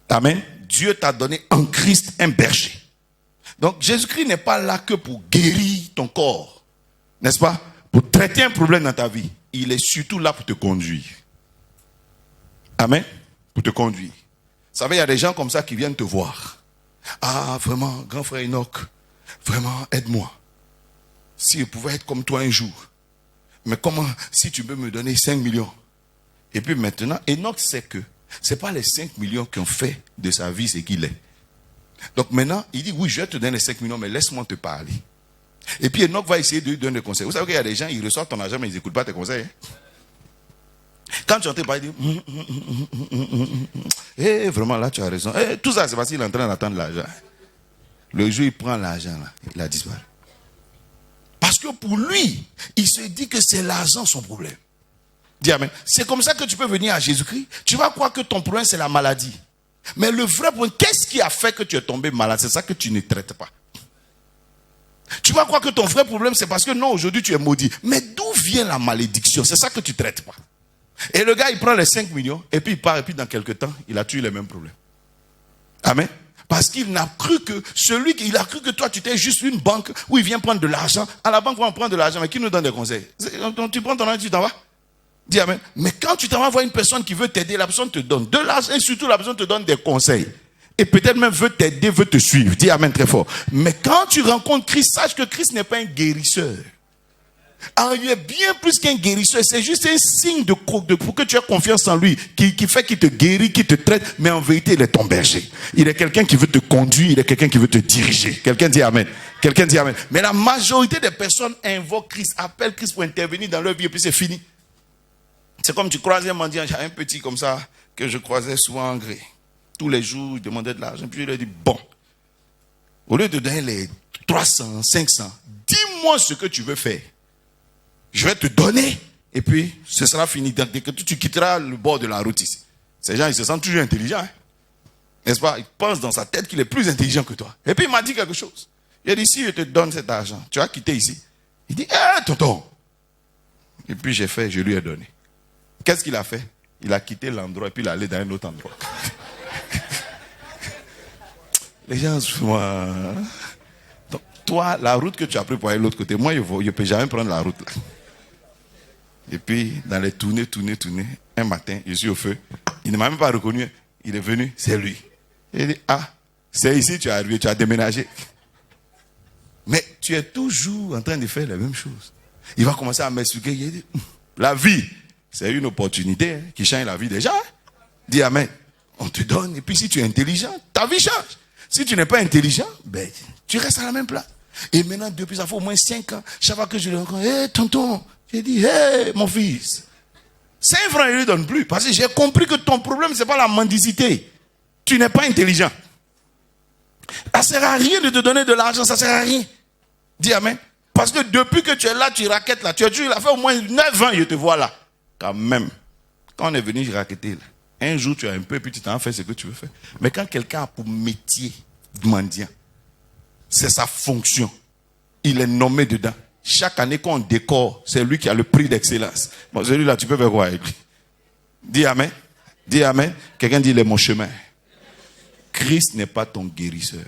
[SPEAKER 1] Amen. Dieu t'a donné en Christ un berger. Donc Jésus-Christ n'est pas là que pour guérir ton corps. N'est-ce pas? Pour traiter un problème dans ta vie. Il est surtout là pour te conduire. Amen. Pour te conduire. Vous savez, il y a des gens comme ça qui viennent te voir. Ah, vraiment, grand frère Enoch, vraiment, aide-moi. Si je pouvais être comme toi un jour. Mais comment, si tu peux me donner 5 millions? Et puis maintenant, Enoch sait que ce n'est pas les 5 millions qui ont fait de sa vie ce qu'il est. Donc maintenant, il dit, oui, je vais te donner les 5 millions, mais laisse-moi te parler. Et puis Enoch va essayer de lui donner des conseils. Vous savez qu'il y a des gens, ils reçoivent ton argent, mais ils n'écoutent pas tes conseils. Hein? Quand tu entends parler, il dit, vraiment là, tu as raison. Tout ça, c'est parce qu'il est en train d'attendre l'argent. Le jour, il prend l'argent, là, il a disparu. Parce que pour lui, il se dit que c'est l'argent son problème. Dis amen. C'est comme ça que tu peux venir à Jésus-Christ. Tu vas croire que ton problème, c'est la maladie. Mais le vrai problème, qu'est-ce qui a fait que tu es tombé malade? C'est ça que tu ne traites pas. Tu vas croire que ton vrai problème, c'est parce que non, aujourd'hui, tu es maudit. Mais d'où vient la malédiction? C'est ça que tu ne traites pas. Et le gars, il prend les 5 millions, et puis il part, et puis dans quelques temps, il a tué les mêmes problèmes. Amen. Parce qu'il n'a cru que il a cru que toi, tu étais juste une banque où il vient prendre de l'argent. À la banque, on prend de l'argent, mais qui nous donne des conseils? Donc, tu prends ton argent, tu t'en vas. Dis amen. Mais quand tu t'en vas voir une personne qui veut t'aider, la personne te donne de l'argent, et surtout la personne te donne des conseils. Et peut-être même veut t'aider, veut te suivre. Dis amen très fort. Mais quand tu rencontres Christ, sache que Christ n'est pas un guérisseur. Alors, il est bien plus qu'un guérisseur. C'est juste un signe pour que tu aies confiance en lui, qui fait qu'il te guérit, qu'il te traite. Mais en vérité, il est ton berger. Il est quelqu'un qui veut te conduire, il est quelqu'un qui veut te diriger. Quelqu'un dit amen. Quelqu'un dit amen. Mais la majorité des personnes invoquent Christ, appellent Christ pour intervenir dans leur vie, et puis c'est fini. C'est comme tu croisais un mendiant, j'ai un petit comme ça, que je croisais souvent en gré. Tous les jours, il demandait de l'argent. Puis il lui dit, bon, au lieu de donner les 300, 500, dis-moi ce que tu veux faire. Je vais te donner, et puis ce sera fini. Dès que tu quitteras le bord de la route ici. Ces gens, ils se sentent toujours intelligents. Hein? N'est-ce pas? Ils pensent dans sa tête qu'il est plus intelligent que toi. Et puis il m'a dit quelque chose. Il a dit, si je te donne cet argent, tu vas quitter ici. Il dit, tonton, Et puis je lui ai donné. Qu'est-ce qu'il a fait? Il a quitté l'endroit et puis il est allé dans un autre endroit. Les gens, moi... Donc, toi, la route que tu as pris pour aller de l'autre côté, moi, je ne peux jamais prendre la route là. Et puis, dans les tournées, un matin, je suis au feu. Il ne m'a même pas reconnu. Il est venu, c'est lui. Il dit, ah, c'est ici, tu es arrivé, tu as déménagé. Mais tu es toujours en train de faire la même chose. Il va commencer à m'expliquer. Il dit, la vie, c'est une opportunité qui change la vie des gens. Dis amen. On te donne. Et puis si tu es intelligent, ta vie change. Si tu n'es pas intelligent, ben, tu restes à la même place. Et maintenant, depuis ça fait au moins 5 ans, chaque fois que je le rencontre, hé, tonton, j'ai dit, hé, mon fils, 5 francs, il ne lui donne plus. Parce que j'ai compris que ton problème, ce n'est pas la mendicité. Tu n'es pas intelligent. Ça ne sert à rien de te donner de l'argent, ça ne sert à rien. Dis amen. Parce que depuis que tu es là, tu raquettes là. Tu as fait au moins 9 ans, je te vois là. Quand même. Quand on est venu raqueter là, un jour tu as un peu, puis tu t'en fais ce que tu veux faire. Mais quand quelqu'un a pour métier mendiant, c'est sa fonction. Il est nommé dedans. Chaque année qu'on décore, c'est lui qui a le prix d'excellence. Bon, celui-là, tu peux faire quoi avec lui? Dis amen. Dis amen. Quelqu'un dit, il est mon chemin. Christ n'est pas ton guérisseur.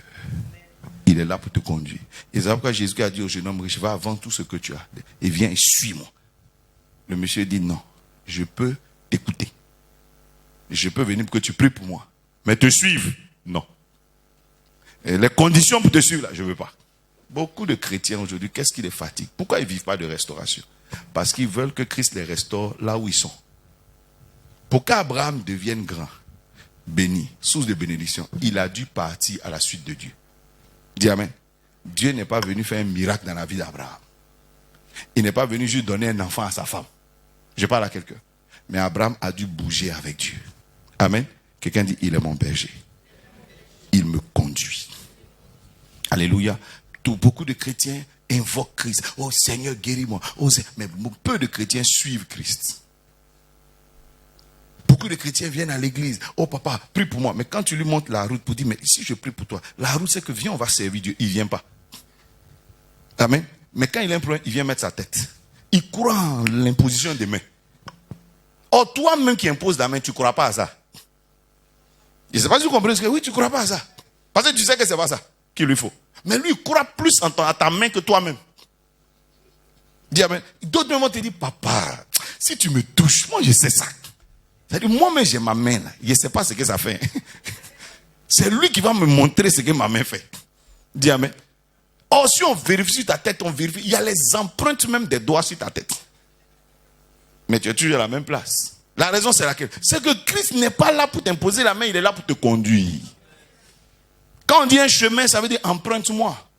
[SPEAKER 1] Il est là pour te conduire. Et c'est pourquoi Jésus a dit au jeune homme riche, va avant tout ce que tu as. Et viens et suis-moi. Le monsieur dit, non, je peux t'écouter. Je peux venir pour que tu pries pour moi. Mais te suivre, non. Et les conditions pour te suivre, là, je ne veux pas. Beaucoup de chrétiens aujourd'hui, qu'est-ce qui les fatigue? Pourquoi ils ne vivent pas de restauration? Parce qu'ils veulent que Christ les restaure là où ils sont. Pour qu'Abraham devienne grand, béni, source de bénédiction, il a dû partir à la suite de Dieu. Dis amen. Dieu n'est pas venu faire un miracle dans la vie d'Abraham. Il n'est pas venu juste donner un enfant à sa femme. Je parle à quelqu'un. Mais Abraham a dû bouger avec Dieu. Amen. Quelqu'un dit, il est mon berger. Il me conduit. Alléluia. Beaucoup de chrétiens invoquent Christ. Oh Seigneur, guéris-moi. Oh, mais peu de chrétiens suivent Christ. Beaucoup de chrétiens viennent à l'église. Oh papa, prie pour moi. Mais quand tu lui montres la route pour dire, mais si je prie pour toi, la route c'est que viens, on va servir Dieu. Il ne vient pas. Amen. Mais quand il a un problème, il vient mettre sa tête. Il croit en l'imposition des mains. Or, toi-même qui imposes la main, tu ne crois pas à ça. Je ne sais pas si vous comprenez ce que oui, tu ne crois pas à ça. Parce que tu sais que ce n'est pas ça qu'il lui faut. Mais lui, il croit plus à ta main que toi-même. Dis amen. D'autres moments te disent, papa, si tu me touches, moi je sais ça. C'est-à-dire, moi-même j'ai ma main là. Je ne sais pas ce que ça fait. C'est lui qui va me montrer ce que ma main fait. Dis amen. Or, si on vérifie sur ta tête, on vérifie. Il y a les empreintes même des doigts sur ta tête. Mais tu es toujours à la même place. La raison c'est laquelle? C'est que Christ n'est pas là pour t'imposer la main, il est là pour te conduire. Quand on dit un chemin, ça veut dire emprunte-moi.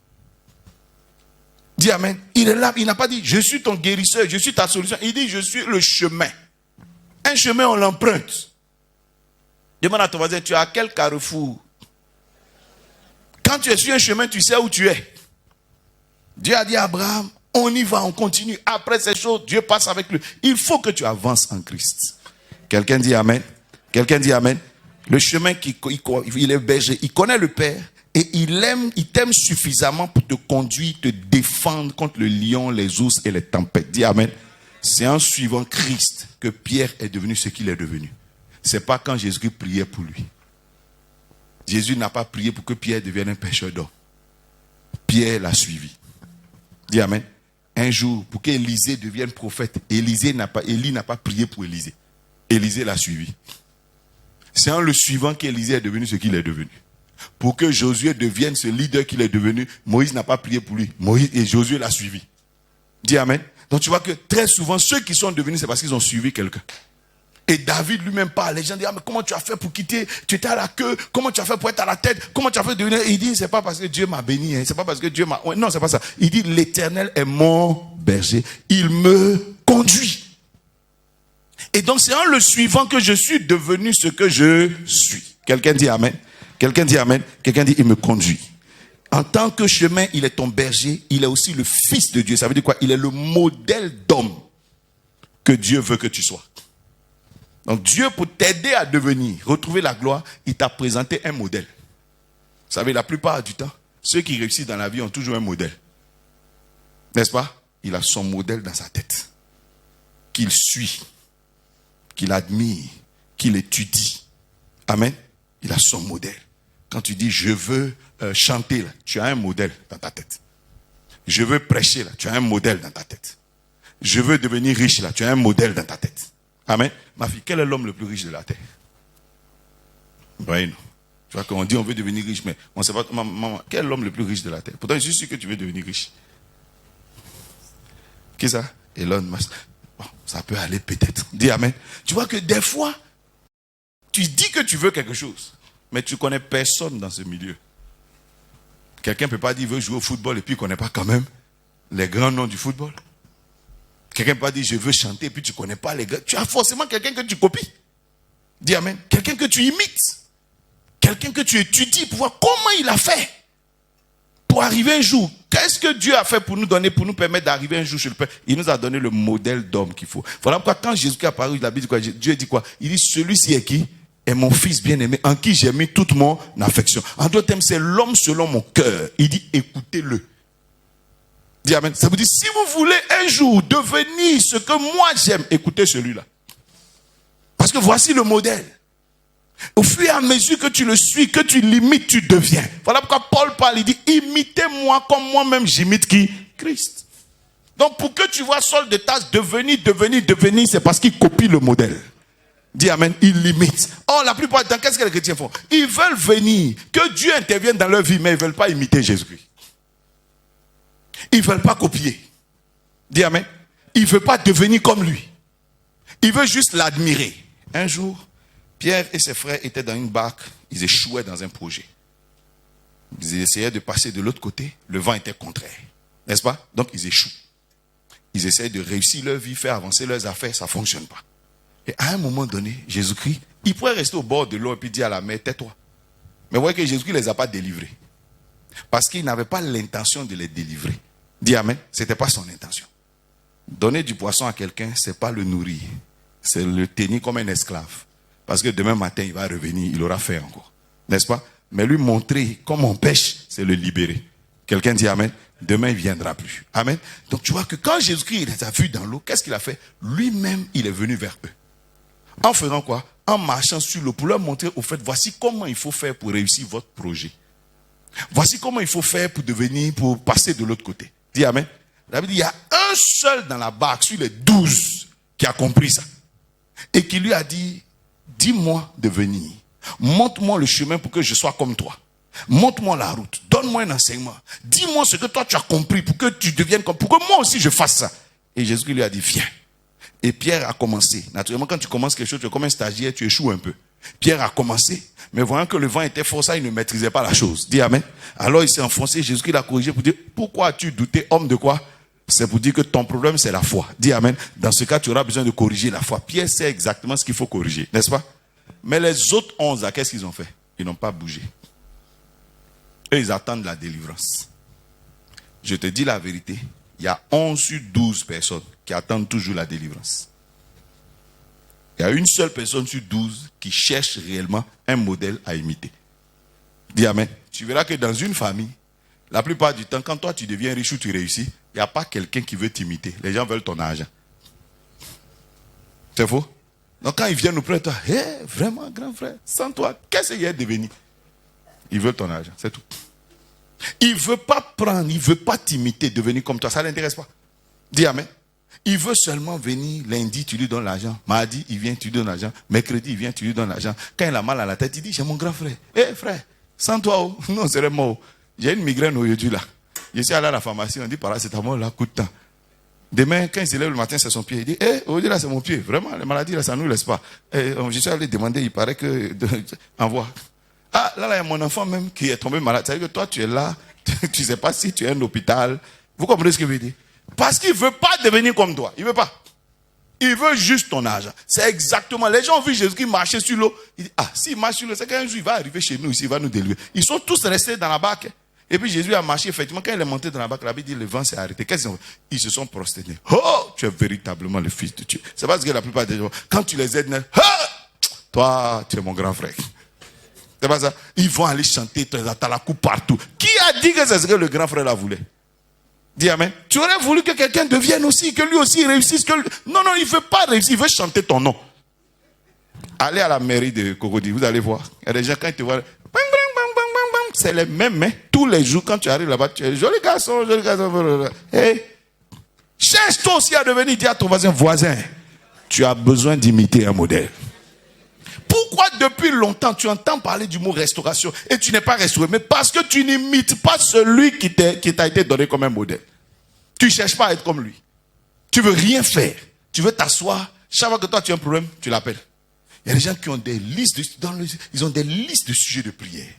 [SPEAKER 1] Dis amen. Il est là, il n'a pas dit je suis ton guérisseur, je suis ta solution. Il dit je suis le chemin. Un chemin, on l'emprunte. Demande à ton voisin, tu es à quel carrefour? Quand tu es sur un chemin, tu sais où tu es. Dieu a dit à Abraham, on y va, on continue. Après ces choses, Dieu passe avec lui. Il faut que tu avances en Christ. Quelqu'un dit amen. Quelqu'un dit amen. Le chemin, il est berger, il connaît le Père et il t'aime suffisamment pour te conduire, te défendre contre le lion, les ours et les tempêtes. Dis amen. C'est en suivant Christ que Pierre est devenu ce qu'il est devenu. C'est pas quand Jésus priait pour lui. Jésus n'a pas prié pour que Pierre devienne un pêcheur d'hommes. Pierre l'a suivi. Dis amen. Un jour, pour qu'Élisée devienne prophète, Élie n'a pas prié pour Élisée. Élisée l'a suivi. C'est en le suivant qu'Élisée est devenu ce qu'il est devenu. Pour que Josué devienne ce leader qu'il est devenu, Moïse n'a pas prié pour lui. Moïse et Josué l'a suivi. Dis amen. Donc tu vois que très souvent, ceux qui sont devenus, c'est parce qu'ils ont suivi quelqu'un. Et David lui-même parle. Les gens disent, ah, mais comment tu as fait pour quitter? Tu étais à la queue. Comment tu as fait pour être à la tête? Comment tu as fait de devenir? Il dit, c'est pas parce que Dieu m'a béni. Hein. C'est pas parce que Dieu m'a... Non, c'est pas ça. Il dit, l'Éternel est mon berger. Il me conduit. Et donc, c'est en le suivant que je suis devenu ce que je suis. Quelqu'un dit amen. Quelqu'un dit amen. Quelqu'un dit, il me conduit. En tant que chemin, il est ton berger. Il est aussi le fils de Dieu. Ça veut dire quoi? Il est le modèle d'homme que Dieu veut que tu sois. Donc Dieu, pour t'aider à devenir, retrouver la gloire, il t'a présenté un modèle. Vous savez, la plupart du temps, ceux qui réussissent dans la vie ont toujours un modèle. N'est-ce pas? Il a son modèle dans sa tête. qu'il suit, qu'il admire, qu'il étudie. Amen. Il a son modèle. Quand tu dis, je veux chanter, là, tu as un modèle dans ta tête. Je veux prêcher, là, tu as un modèle dans ta tête. Je veux devenir riche, là, tu as un modèle dans ta tête. Amen. Ma fille, quel est l'homme le plus riche de la terre? Voyez, non. Tu vois, quand on dit on veut devenir riche, mais on ne sait pas, maman, quel est l'homme le plus riche de la terre? Pourtant, je suis sûr que tu veux devenir riche. Qui ça? Elon Musk. Bon, ça peut aller peut-être. Dis amen. Tu vois que des fois, tu dis que tu veux quelque chose, mais tu ne connais personne dans ce milieu. Quelqu'un ne peut pas dire qu'il veut jouer au football et puis il ne connaît pas quand même les grands noms du football. Quelqu'un ne peut pas dire je veux chanter et puis tu ne connais pas les gars. Tu as forcément quelqu'un que tu copies. Dis amen. Quelqu'un que tu imites. Quelqu'un que tu étudies pour voir comment il a fait. Pour arriver un jour. Qu'est-ce que Dieu a fait pour nous donner, pour nous permettre d'arriver un jour chez le Père? Il nous a donné le modèle d'homme qu'il faut. Voilà pourquoi quand Jésus est apparu, la Bible dit quoi? Dieu dit quoi? Il dit celui-ci est qui? Est mon fils bien-aimé, en qui j'ai mis toute mon affection. En d'autres termes, c'est l'homme selon mon cœur. Il dit écoutez-le. Dis amen. Ça veut dire si vous voulez un jour devenir ce que moi j'aime, écoutez celui-là. Parce que voici le modèle. Au fur et à mesure que tu le suis, que tu l'imites, tu deviens. Voilà pourquoi Paul parle, il dit, imitez-moi comme moi-même j'imite qui? Christ. Donc pour que tu vois Saul de Tarse devenir, c'est parce qu'il copie le modèle. Dis amen, il limite. Or, la plupart du temps, qu'est-ce que les chrétiens font? Ils veulent venir, que Dieu intervienne dans leur vie, mais ils ne veulent pas imiter Jésus-Christ. Ils ne veulent pas copier. Dis amen. Ils ne veulent pas devenir comme lui. Ils veulent juste l'admirer. Un jour, Pierre et ses frères étaient dans une barque, ils échouaient dans un projet. Ils essayaient de passer de l'autre côté, le vent était contraire. N'est-ce pas? Donc ils échouent. Ils essaient de réussir leur vie, faire avancer leurs affaires, ça ne fonctionne pas. Et à un moment donné, Jésus-Christ, il pourrait rester au bord de l'eau et puis dire à la mer, tais-toi. Mais vous voyez que Jésus-Christ ne les a pas délivrés. Parce qu'il n'avait pas l'intention de les délivrer. Dis amen, ce n'était pas son intention. Donner du poisson à quelqu'un, ce n'est pas le nourrir. C'est le tenir comme un esclave. Parce que demain matin, il va revenir, il aura fait encore. N'est-ce pas? Mais lui montrer comment on pêche, c'est le libérer. Quelqu'un dit amen. Demain, il ne viendra plus. Amen. Donc tu vois que quand Jésus-Christ les a vus dans l'eau, qu'est-ce qu'il a fait? Lui-même, il est venu vers eux. En faisant quoi? En marchant sur l'eau pour leur montrer au fait, voici comment il faut faire pour réussir votre projet. Voici comment il faut faire pour passer de l'autre côté. Dis amen. La Bible dit, il y a un seul dans la barque sur les 12 qui a compris ça. Et qui lui a dit, dis-moi de venir. Montre-moi le chemin pour que je sois comme toi. Montre-moi la route. Donne-moi un enseignement. Dis-moi ce que toi tu as compris pour que tu deviennes comme, pour que moi aussi je fasse ça. Et Jésus lui a dit, viens. Et Pierre a commencé. Naturellement, quand tu commences quelque chose, tu es comme un stagiaire, tu échoues un peu. Pierre a commencé, mais voyant que le vent était fort, ça, il ne maîtrisait pas la chose. Dis amen. Alors il s'est enfoncé, Jésus l'a corrigé pour dire, pourquoi as-tu douté, homme de quoi? C'est pour dire que ton problème, c'est la foi. Dis amen. Dans ce cas, tu auras besoin de corriger la foi. Pierre sait exactement ce qu'il faut corriger, n'est-ce pas? Mais les autres 11, qu'est-ce qu'ils ont fait? Ils n'ont pas bougé. Eux, ils attendent la délivrance. Je te dis la vérité, il y a 11 sur 12 personnes qui attendent toujours la délivrance. Il y a une seule personne sur 12 qui cherche réellement un modèle à imiter. Dis amen. Tu verras que dans une famille, la plupart du temps, quand toi tu deviens riche ou tu réussis, il n'y a pas quelqu'un qui veut t'imiter. Les gens veulent ton argent. C'est faux? Donc quand ils viennent auprès de toi, hey, vraiment grand frère, sans toi, qu'est-ce qu'il est devenu? Ils veulent ton argent, c'est tout. Il ne veut pas prendre, il ne veut pas t'imiter, devenir comme toi, ça ne l'intéresse pas. Dis amen. Il veut seulement venir lundi, tu lui donnes l'argent. Mardi, il vient, tu lui donnes l'argent. Mercredi, il vient, tu lui donnes l'argent. Quand il a mal à la tête, il dit, j'ai mon grand frère. Hé frère, sans toi, oh. Non, c'est mort. J'ai une migraine aujourd'hui là. Je suis allé à la pharmacie, on dit paracétamol là, coûte tant. Demain, quand il se lève le matin, c'est son pied. Il dit, aujourd'hui là, c'est mon pied. Vraiment, les maladies là, ça ne nous laisse pas. Je suis allé demander, il paraît que, envoie. Ah, là, il y a mon enfant même qui est tombé malade. C'est-à-dire que toi, tu es là, tu ne sais pas si tu es à un hôpital. Vous comprenez ce que je veux dire? Parce qu'il ne veut pas devenir comme toi. Il ne veut pas. Il veut juste ton argent. C'est exactement. Les gens ont vu Jésus-Christ marcher sur l'eau. Ils disent, ah, s'il marche sur l'eau, c'est qu'un jour, il va arriver chez nous ici, il va nous délivrer. Ils sont tous restés dans la barque. Et puis Jésus a marché, effectivement. Quand il est monté dans la barque, la Bible dit, le vent s'est arrêté. Qu'est-ce qu'ils ont fait? Ils se sont prosternés. Oh, tu es véritablement le Fils de Dieu. C'est parce que la plupart des gens, quand tu les aides, toi, tu es mon grand frère. C'est pas ça. Ils vont aller chanter, t'as la coupe partout. Qui a dit que c'est ce que le grand frère la voulait? Dis amen. Tu aurais voulu que quelqu'un devienne aussi, que lui aussi réussisse. Non, il ne veut pas réussir, il veut chanter ton nom. Allez à la mairie de Cocody, vous allez voir. Il y a des gens, quand ils te voient, c'est les mêmes, hein. Tous les jours, quand tu arrives là-bas, tu es joli garçon, joli garçon. Hey. Cherche-toi aussi à devenir, dis à ton voisin, tu as besoin d'imiter un modèle. Pourquoi depuis longtemps tu entends parler du mot restauration et tu n'es pas restauré? Mais parce que tu n'imites pas celui qui t'a été donné comme un modèle. Tu ne cherches pas à être comme lui. Tu veux rien faire. Tu veux t'asseoir. Chaque fois que toi tu as un problème, tu l'appelles. Il y a des gens qui ont des listes ils ont des listes de sujets de prière.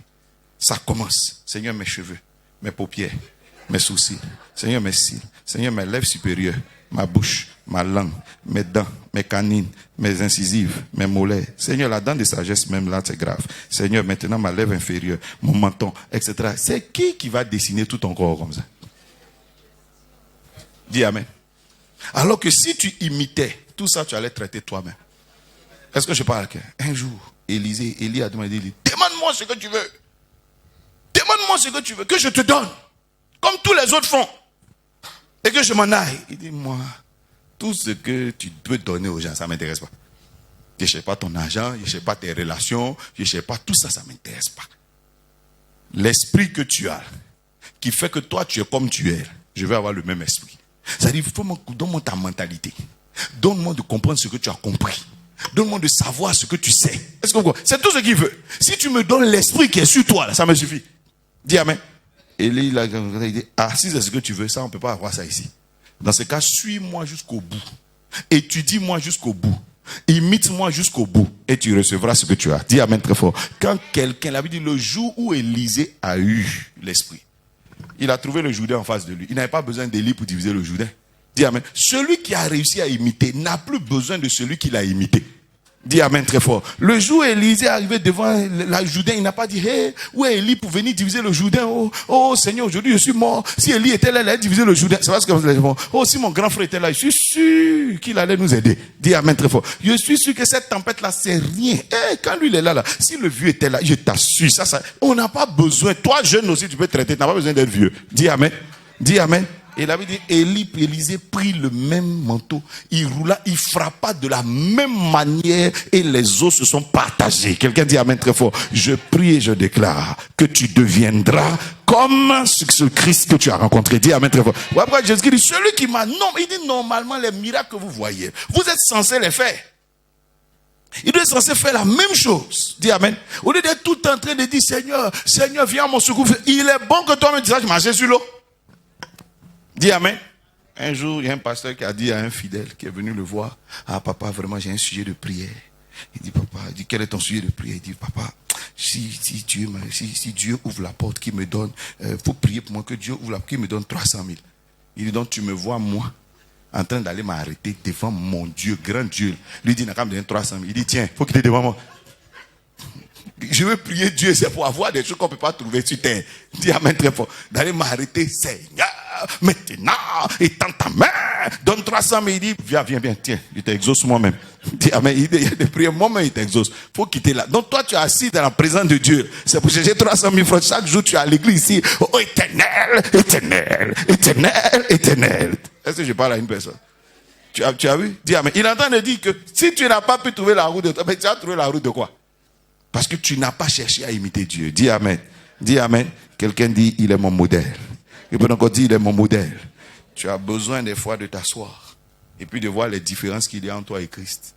[SPEAKER 1] Ça commence. Seigneur, mes cheveux, mes paupières, mes sourcils. Seigneur, mes cils. Seigneur, mes lèvres supérieures, ma bouche, ma langue, mes dents, mes canines, mes incisives, mes mollets. Seigneur, la dent de sagesse, même là, c'est grave. Seigneur, maintenant, ma lèvre inférieure, mon menton, etc. C'est qui va dessiner tout ton corps comme ça? Dis amen. Alors que si tu imitais, tout ça, tu allais traiter toi-même. Est-ce que je parle à quelqu'un? Un jour, Élie a demandé, demande-moi ce que tu veux. Demande-moi ce que tu veux, que je te donne. Comme tous les autres font. Et que je m'en aille. Il dit, moi, tout ce que tu peux donner aux gens, ça ne m'intéresse pas. Je ne cherche pas ton argent, je ne cherche pas tes relations, je ne cherche pas tout ça, ça ne m'intéresse pas. L'esprit que tu as, qui fait que toi, tu es comme tu es, je vais avoir le même esprit. C'est-à-dire, donne-moi ta mentalité. Donne-moi de comprendre ce que tu as compris. Donne-moi de savoir ce que tu sais. Est-ce que vous comprenez? C'est tout ce qu'il veut. Si tu me donnes l'esprit qui est sur toi, là, ça me suffit. Dis amen. Et il a dit, si c'est ce que tu veux, ça, on ne peut pas avoir ça ici. Dans ce cas, suis-moi jusqu'au bout. Étudie-moi jusqu'au bout. Imite-moi jusqu'au bout. Et tu recevras ce que tu as. Dis amen très fort. Quand quelqu'un, l'avait dit, le jour où Élisée a eu l'esprit, il a trouvé le Jourdain en face de lui. Il n'avait pas besoin d'Élie pour diviser le Jourdain. Dis amen. Celui qui a réussi à imiter n'a plus besoin de celui qui l'a imité. Dis amen très fort. Le jour où Élisée est arrivé devant la Jourdain, il n'a pas dit, hey, où est Élie pour venir diviser le Jourdain? Oh Seigneur, aujourd'hui je suis mort. Si Élie était là, il allait diviser le Jourdain. C'est parce que si mon grand frère était là, je suis sûr qu'il allait nous aider. Dis amen très fort. Je suis sûr que cette tempête-là, c'est rien. Hey, quand lui il est là, si le vieux était là, je t'assure, ça, on n'a pas besoin. Toi, jeune aussi, tu peux traiter, tu n'as pas besoin d'être vieux. Dis amen. Dis amen. Et il avait dit, Élisée prit le même manteau, il roula, il frappa de la même manière et les eaux se sont partagées. Quelqu'un dit amen très fort. Je prie et je déclare que tu deviendras comme ce Christ que tu as rencontré. Dis amen très fort. Ou après Jésus dit, celui qui m'a nommé, il dit normalement les miracles que vous voyez, vous êtes censés les faire. Il est censé faire la même chose. Dis amen. Au lieu d'être tout en train de dire, Seigneur, viens à mon secours. Il est bon que toi-même dises, je marche sur l'eau. Dis amen. Un jour, il y a un pasteur qui a dit à un fidèle qui est venu le voir, papa, vraiment j'ai un sujet de prière. Il dit, papa, il dit, quel est ton sujet de prière? Il dit, papa, si Dieu ouvre la porte qui me donne, faut prier pour moi que Dieu ouvre la porte qui me donne 300 000. Il dit, donc tu me vois moi en train d'aller m'arrêter devant mon Dieu, grand Dieu. Lui dit, il n'a qu'à me donner 300 000. Il dit, tiens, faut qu'il te devant moi. Je veux prier Dieu, c'est pour avoir des choses qu'on ne peut pas trouver sur terre. Dis amen très fort. D'aller m'arrêter, Seigneur, maintenant, étends ta main, donne 300 000. Il dit, viens, tiens, je t'exauce moi-même. Dis amen. Il y a des prières, moi-même, il t'exauce. Il faut quitter là. Donc toi, tu es assis dans la présence de Dieu. C'est pour chercher 300 000 francs. Chaque jour, tu es à l'église ici. Oh, éternel, éternel, éternel, éternel. Est-ce que je parle à une personne? Tu as vu? Dis amen. Il est en train de dire que si tu n'as pas pu trouver la route de toi, mais tu as trouvé la route de quoi? Parce que tu n'as pas cherché à imiter Dieu. Dis amen. Dis amen. Quelqu'un dit, il est mon modèle. Et puis encore dit, il est mon modèle. Tu as besoin des fois de t'asseoir. Et puis de voir les différences qu'il y a entre toi et Christ.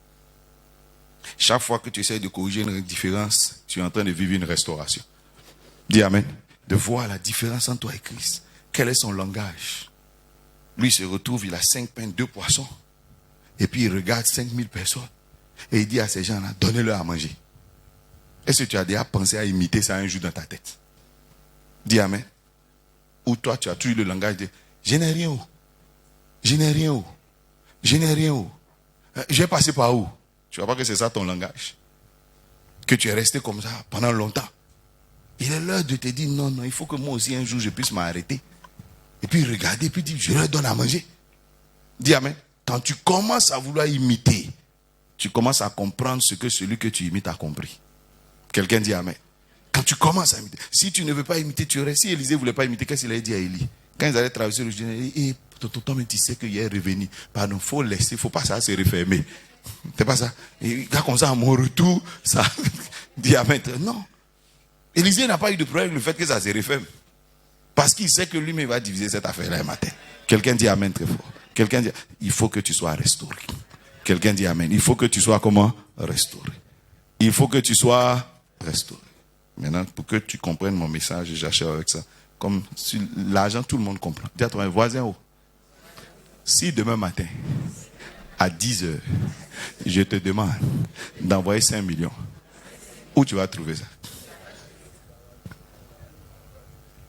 [SPEAKER 1] Chaque fois que tu essaies de corriger une différence, tu es en train de vivre une restauration. Dis amen. De voir la différence entre toi et Christ. Quel est son langage? Lui se retrouve, il a 5 pains, 2 poissons. Et puis il regarde 5000 personnes. Et il dit à ces gens-là, donnez-leur à manger. Est-ce que tu as déjà pensé à imiter ça un jour dans ta tête? Dis amen. Ou toi, tu as toujours le langage de je n'ai rien où. Je n'ai rien où. Je n'ai rien où. J'ai passé par où? Tu vois pas que c'est ça ton langage? Que tu es resté comme ça pendant longtemps. Il est l'heure de te dire non, il faut que moi aussi un jour je puisse m'arrêter. Et puis regarder, puis dire je leur donne à manger. Dis amen. Quand tu commences à vouloir imiter, tu commences à comprendre ce que celui que tu imites a compris. Quelqu'un dit amen. Quand tu commences à imiter. Si tu ne veux pas imiter, tu restes. Si Élisée ne voulait pas imiter, qu'est-ce qu'il a dit à Élie? Quand ils allaient traverser le jardin, et tonton, mais tu sais qu'il est revenu. Pardon, il faut laisser, il ne faut pas ça se refermer. C'est pas ça. Et quand comme ça, à mon retour, ça diamètre. Non. Élisée n'a pas eu de problème avec le fait que ça se referme. Parce qu'il sait que lui-même va diviser cette affaire-là un matin. Quelqu'un dit amen très fort. Quelqu'un dit, il faut que tu sois restauré. Quelqu'un dit amen. Il faut que tu sois comment? Restauré. Il faut que tu sois restauré. Maintenant, pour que tu comprennes mon message, j'achève avec ça. Comme sur l'argent, tout le monde comprend. Dis à ton voisin, oh, si demain matin, à 10 heures, je te demande d'envoyer 5 millions, où tu vas trouver ça?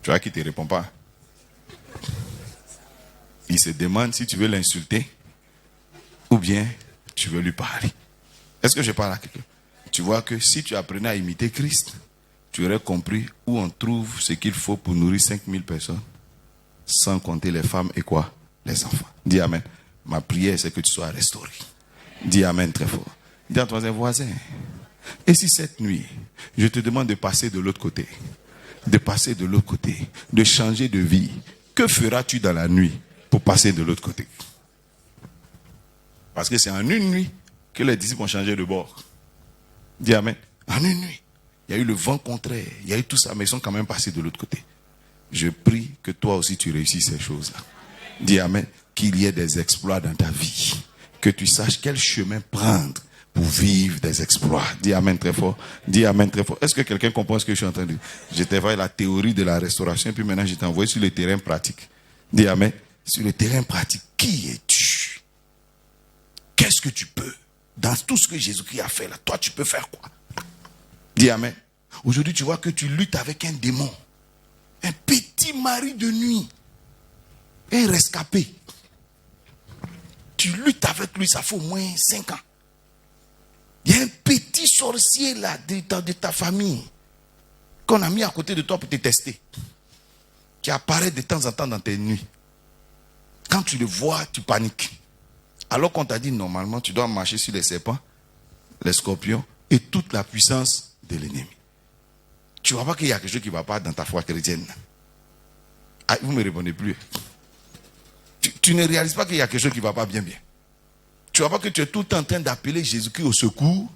[SPEAKER 1] Tu vois qui ne te répond pas. Il se demande si tu veux l'insulter ou bien tu veux lui parler. Est-ce que je parle à quelqu'un? Tu vois que si tu apprenais à imiter Christ, tu aurais compris où on trouve ce qu'il faut pour nourrir 5000 personnes, sans compter les femmes et quoi? Les enfants. Dis amen. Ma prière, c'est que tu sois restauré. Dis amen très fort. Dis à ton voisin, et si cette nuit, je te demande de passer de l'autre côté, de changer de vie, que feras-tu dans la nuit pour passer de l'autre côté? Parce que c'est en une nuit que les disciples ont changé de bord. Dis amen. En une nuit. Il y a eu le vent contraire. Il y a eu tout ça, mais ils sont quand même passés de l'autre côté. Je prie que toi aussi tu réussisses ces choses-là. Dis amen. Qu'il y ait des exploits dans ta vie. Que tu saches quel chemin prendre pour vivre des exploits. Dis amen très fort. Dis amen très fort. Est-ce que quelqu'un comprend ce que je suis en train de dire? Je t'ai envoyé la théorie de la restauration, puis maintenant je t'ai envoyé sur le terrain pratique. Dis amen. Sur le terrain pratique, qui es-tu? Qu'est-ce que tu peux? Dans tout ce que Jésus-Christ a fait là, toi tu peux faire quoi? Dis amen. Aujourd'hui tu vois que tu luttes avec un démon. Un petit mari de nuit. Un rescapé. Tu luttes avec lui, ça fait au moins 5 ans. Il y a un petit sorcier là de ta famille qu'on a mis à côté de toi pour te tester. Qui apparaît de temps en temps dans tes nuits. Quand tu le vois, tu paniques. Alors qu'on t'a dit normalement, tu dois marcher sur les serpents, les scorpions et toute la puissance de l'ennemi. Tu ne vois pas qu'il y a quelque chose qui ne va pas dans ta foi chrétienne. Ah, vous ne me répondez plus. Tu ne réalises pas qu'il y a quelque chose qui ne va pas bien. Tu ne vois pas que tu es tout le temps en train d'appeler Jésus-Christ au secours,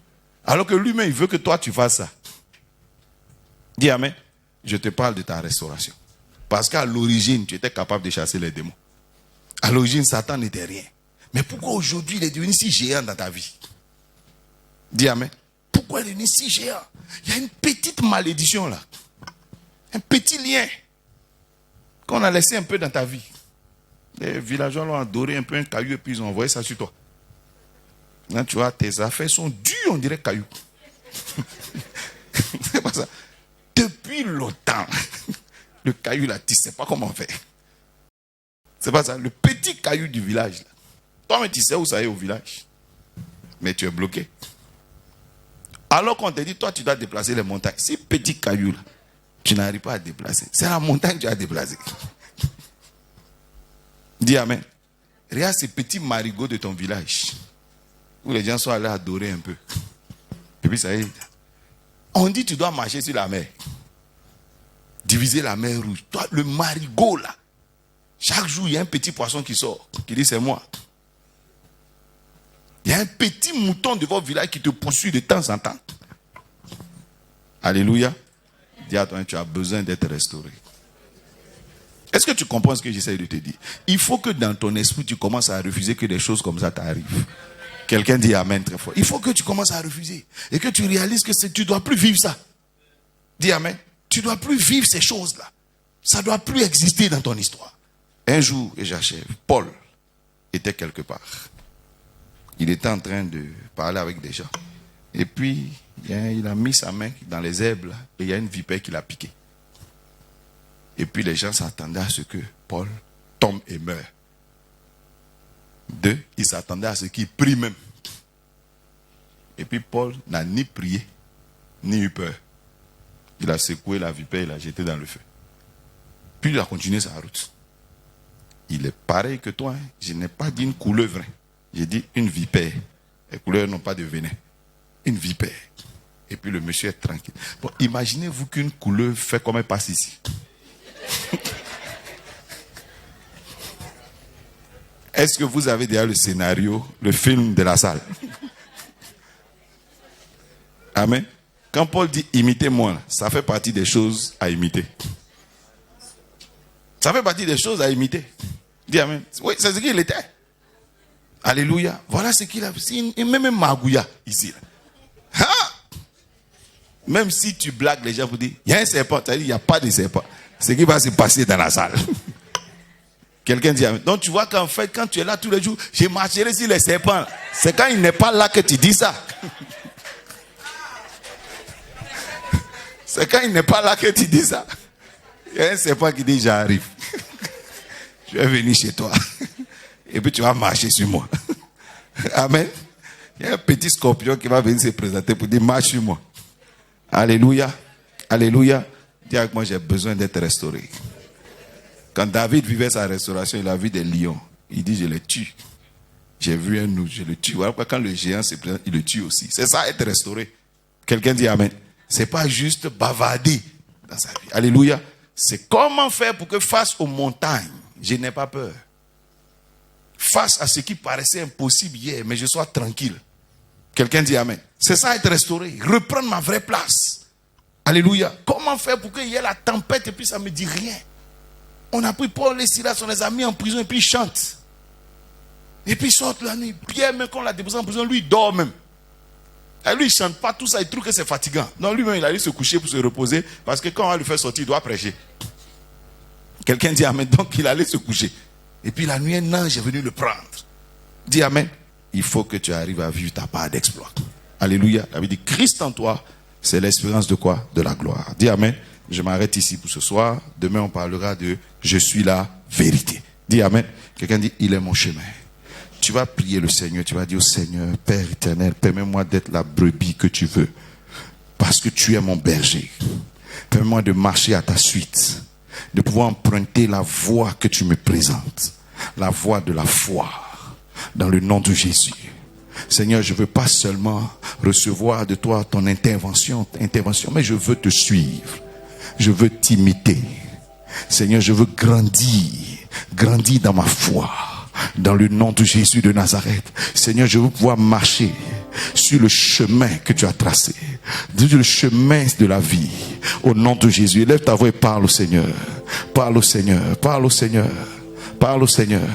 [SPEAKER 1] alors que lui-même, il veut que toi, tu fasses ça. Dis amen. Je te parle de ta restauration. Parce qu'à l'origine, tu étais capable de chasser les démons. À l'origine, Satan n'était rien. Mais pourquoi aujourd'hui, il est devenu si géant dans ta vie? Dis amen. Pourquoi il est devenu si géant? Il y a une petite malédiction là. Un petit lien qu'on a laissé un peu dans ta vie. Les villageois l'ont adoré un peu un caillou et puis ils ont envoyé ça sur toi. Là, tu vois, tes affaires sont dures, on dirait caillou. C'est pas ça. Depuis longtemps, le caillou là, tu ne sais pas comment faire. C'est pas ça. Le petit caillou du village là. Toi, mais tu sais où ça est au village. Mais tu es bloqué. Alors qu'on te dit, toi, tu dois déplacer les montagnes. Ces petits cailloux là, tu n'arrives pas à déplacer. C'est la montagne que tu as déplacée. Dis amen. Regarde ces petits marigots de ton village. Où les gens sont allés adorer un peu. Et puis ça y est. On dit tu dois marcher sur la mer. Diviser la mer rouge. Toi, le marigot là. Chaque jour, il y a un petit poisson qui sort. Qui dit c'est moi. Il y a un petit mouton de votre village qui te poursuit de temps en temps. Alléluia. Dis à toi, tu as besoin d'être restauré. Est-ce que tu comprends ce que j'essaie de te dire? Il faut que dans ton esprit, tu commences à refuser que des choses comme ça t'arrivent. Quelqu'un dit amen très fort. Il faut que tu commences à refuser. Et que tu réalises que tu ne dois plus vivre ça. Dis amen. Tu ne dois plus vivre ces choses-là. Ça ne doit plus exister dans ton histoire. Un jour, et j'achève, Paul était quelque part. Il était en train de parler avec des gens. Et puis, il a mis sa main dans les herbes là, et il y a une vipère qui l'a piqué. Et puis les gens s'attendaient à ce que Paul tombe et meure. 2, ils s'attendaient à ce qu'il prie même. Et puis Paul n'a ni prié, ni eu peur. Il a secoué la vipère, il l'a jeté dans le feu. Puis il a continué sa route. Il est pareil que toi. Hein. Je n'ai pas dit une couleuvre. J'ai dit une vipère. Les couleuvres n'ont pas de venin. Une vipère. Et puis le monsieur est tranquille. Bon, imaginez-vous qu'une couleuvre fait comme elle passe ici. Est-ce que vous avez déjà le scénario, le film de la salle? Amen. Quand Paul dit imitez-moi, ça fait partie des choses à imiter. Ça fait partie des choses à imiter. Dis amen. Oui, c'est ce qu'il était. Alléluia. Voilà ce qu'il a fait. Même Magouya ici. Ha! Même si tu blagues, les gens vous disent il y a un serpent. Tu as dit il n'y a pas de serpent. Ce qui va se passer dans la salle. Quelqu'un dit amen. Donc tu vois qu'en fait, quand tu es là tous les jours, je marcherai sur les serpents. C'est quand il n'est pas là que tu dis ça. C'est quand il n'est pas là que tu dis ça. Il y a un serpent qui dit j'arrive. Je vais venir chez toi. Et puis tu vas marcher sur moi. Amen. Il y a un petit scorpion qui va venir se présenter pour dire marche sur moi. Alléluia. Alléluia. Dis avec moi, j'ai besoin d'être restauré. Quand David vivait sa restauration, il a vu des lions. Il dit je les tue. J'ai vu un loup, je le tue. Voilà pourquoi quand le géant se présente, il le tue aussi. C'est ça être restauré. Quelqu'un dit amen. C'est pas juste bavarder dans sa vie. Alléluia. C'est comment faire pour que face aux montagnes, je n'ai pas peur. Face à ce qui paraissait impossible hier, mais je sois tranquille. Quelqu'un dit amen. C'est ça être restauré. Reprendre ma vraie place. Alléluia. Comment faire pour qu'il y ait la tempête et puis ça ne me dit rien. On a pris Paul et Silas, on les a mis en prison et puis ils chantent. Et puis ils sortent la nuit. Pierre, même quand on l'a déposé en prison, lui il dort même. Et lui il ne chante pas tout ça, il trouve que c'est fatigant. Non, lui-même il allait se coucher pour se reposer parce que quand on va lui faire sortir, il doit prêcher. Quelqu'un dit amen, donc il allait se coucher. Et puis la nuit, un ange est venu le prendre. Dis amen. Il faut que tu arrives à vivre ta part d'exploit. Alléluia. Il avait dit Christ en toi, c'est l'espérance de quoi? De la gloire. Dis amen. Je m'arrête ici pour ce soir. Demain on parlera de je suis la vérité. Dis amen. Quelqu'un dit il est mon chemin. Tu vas prier le Seigneur. Tu vas dire au Seigneur, Père éternel, permets-moi d'être la brebis que tu veux. Parce que tu es mon berger. Permets-moi de marcher à ta suite. De pouvoir emprunter la voie que tu me présentes. La voie de la foi. Dans le nom de Jésus. Seigneur, je ne veux pas seulement recevoir de toi ton intervention, mais je veux te suivre. Je veux t'imiter. Seigneur, je veux grandir dans ma foi. Dans le nom de Jésus de Nazareth. Seigneur, je veux pouvoir marcher sur le chemin que tu as tracé. Sur le chemin de la vie. Au nom de Jésus. Lève ta voix et parle au Seigneur. Parle au Seigneur. Parle au Seigneur. Parle au Seigneur.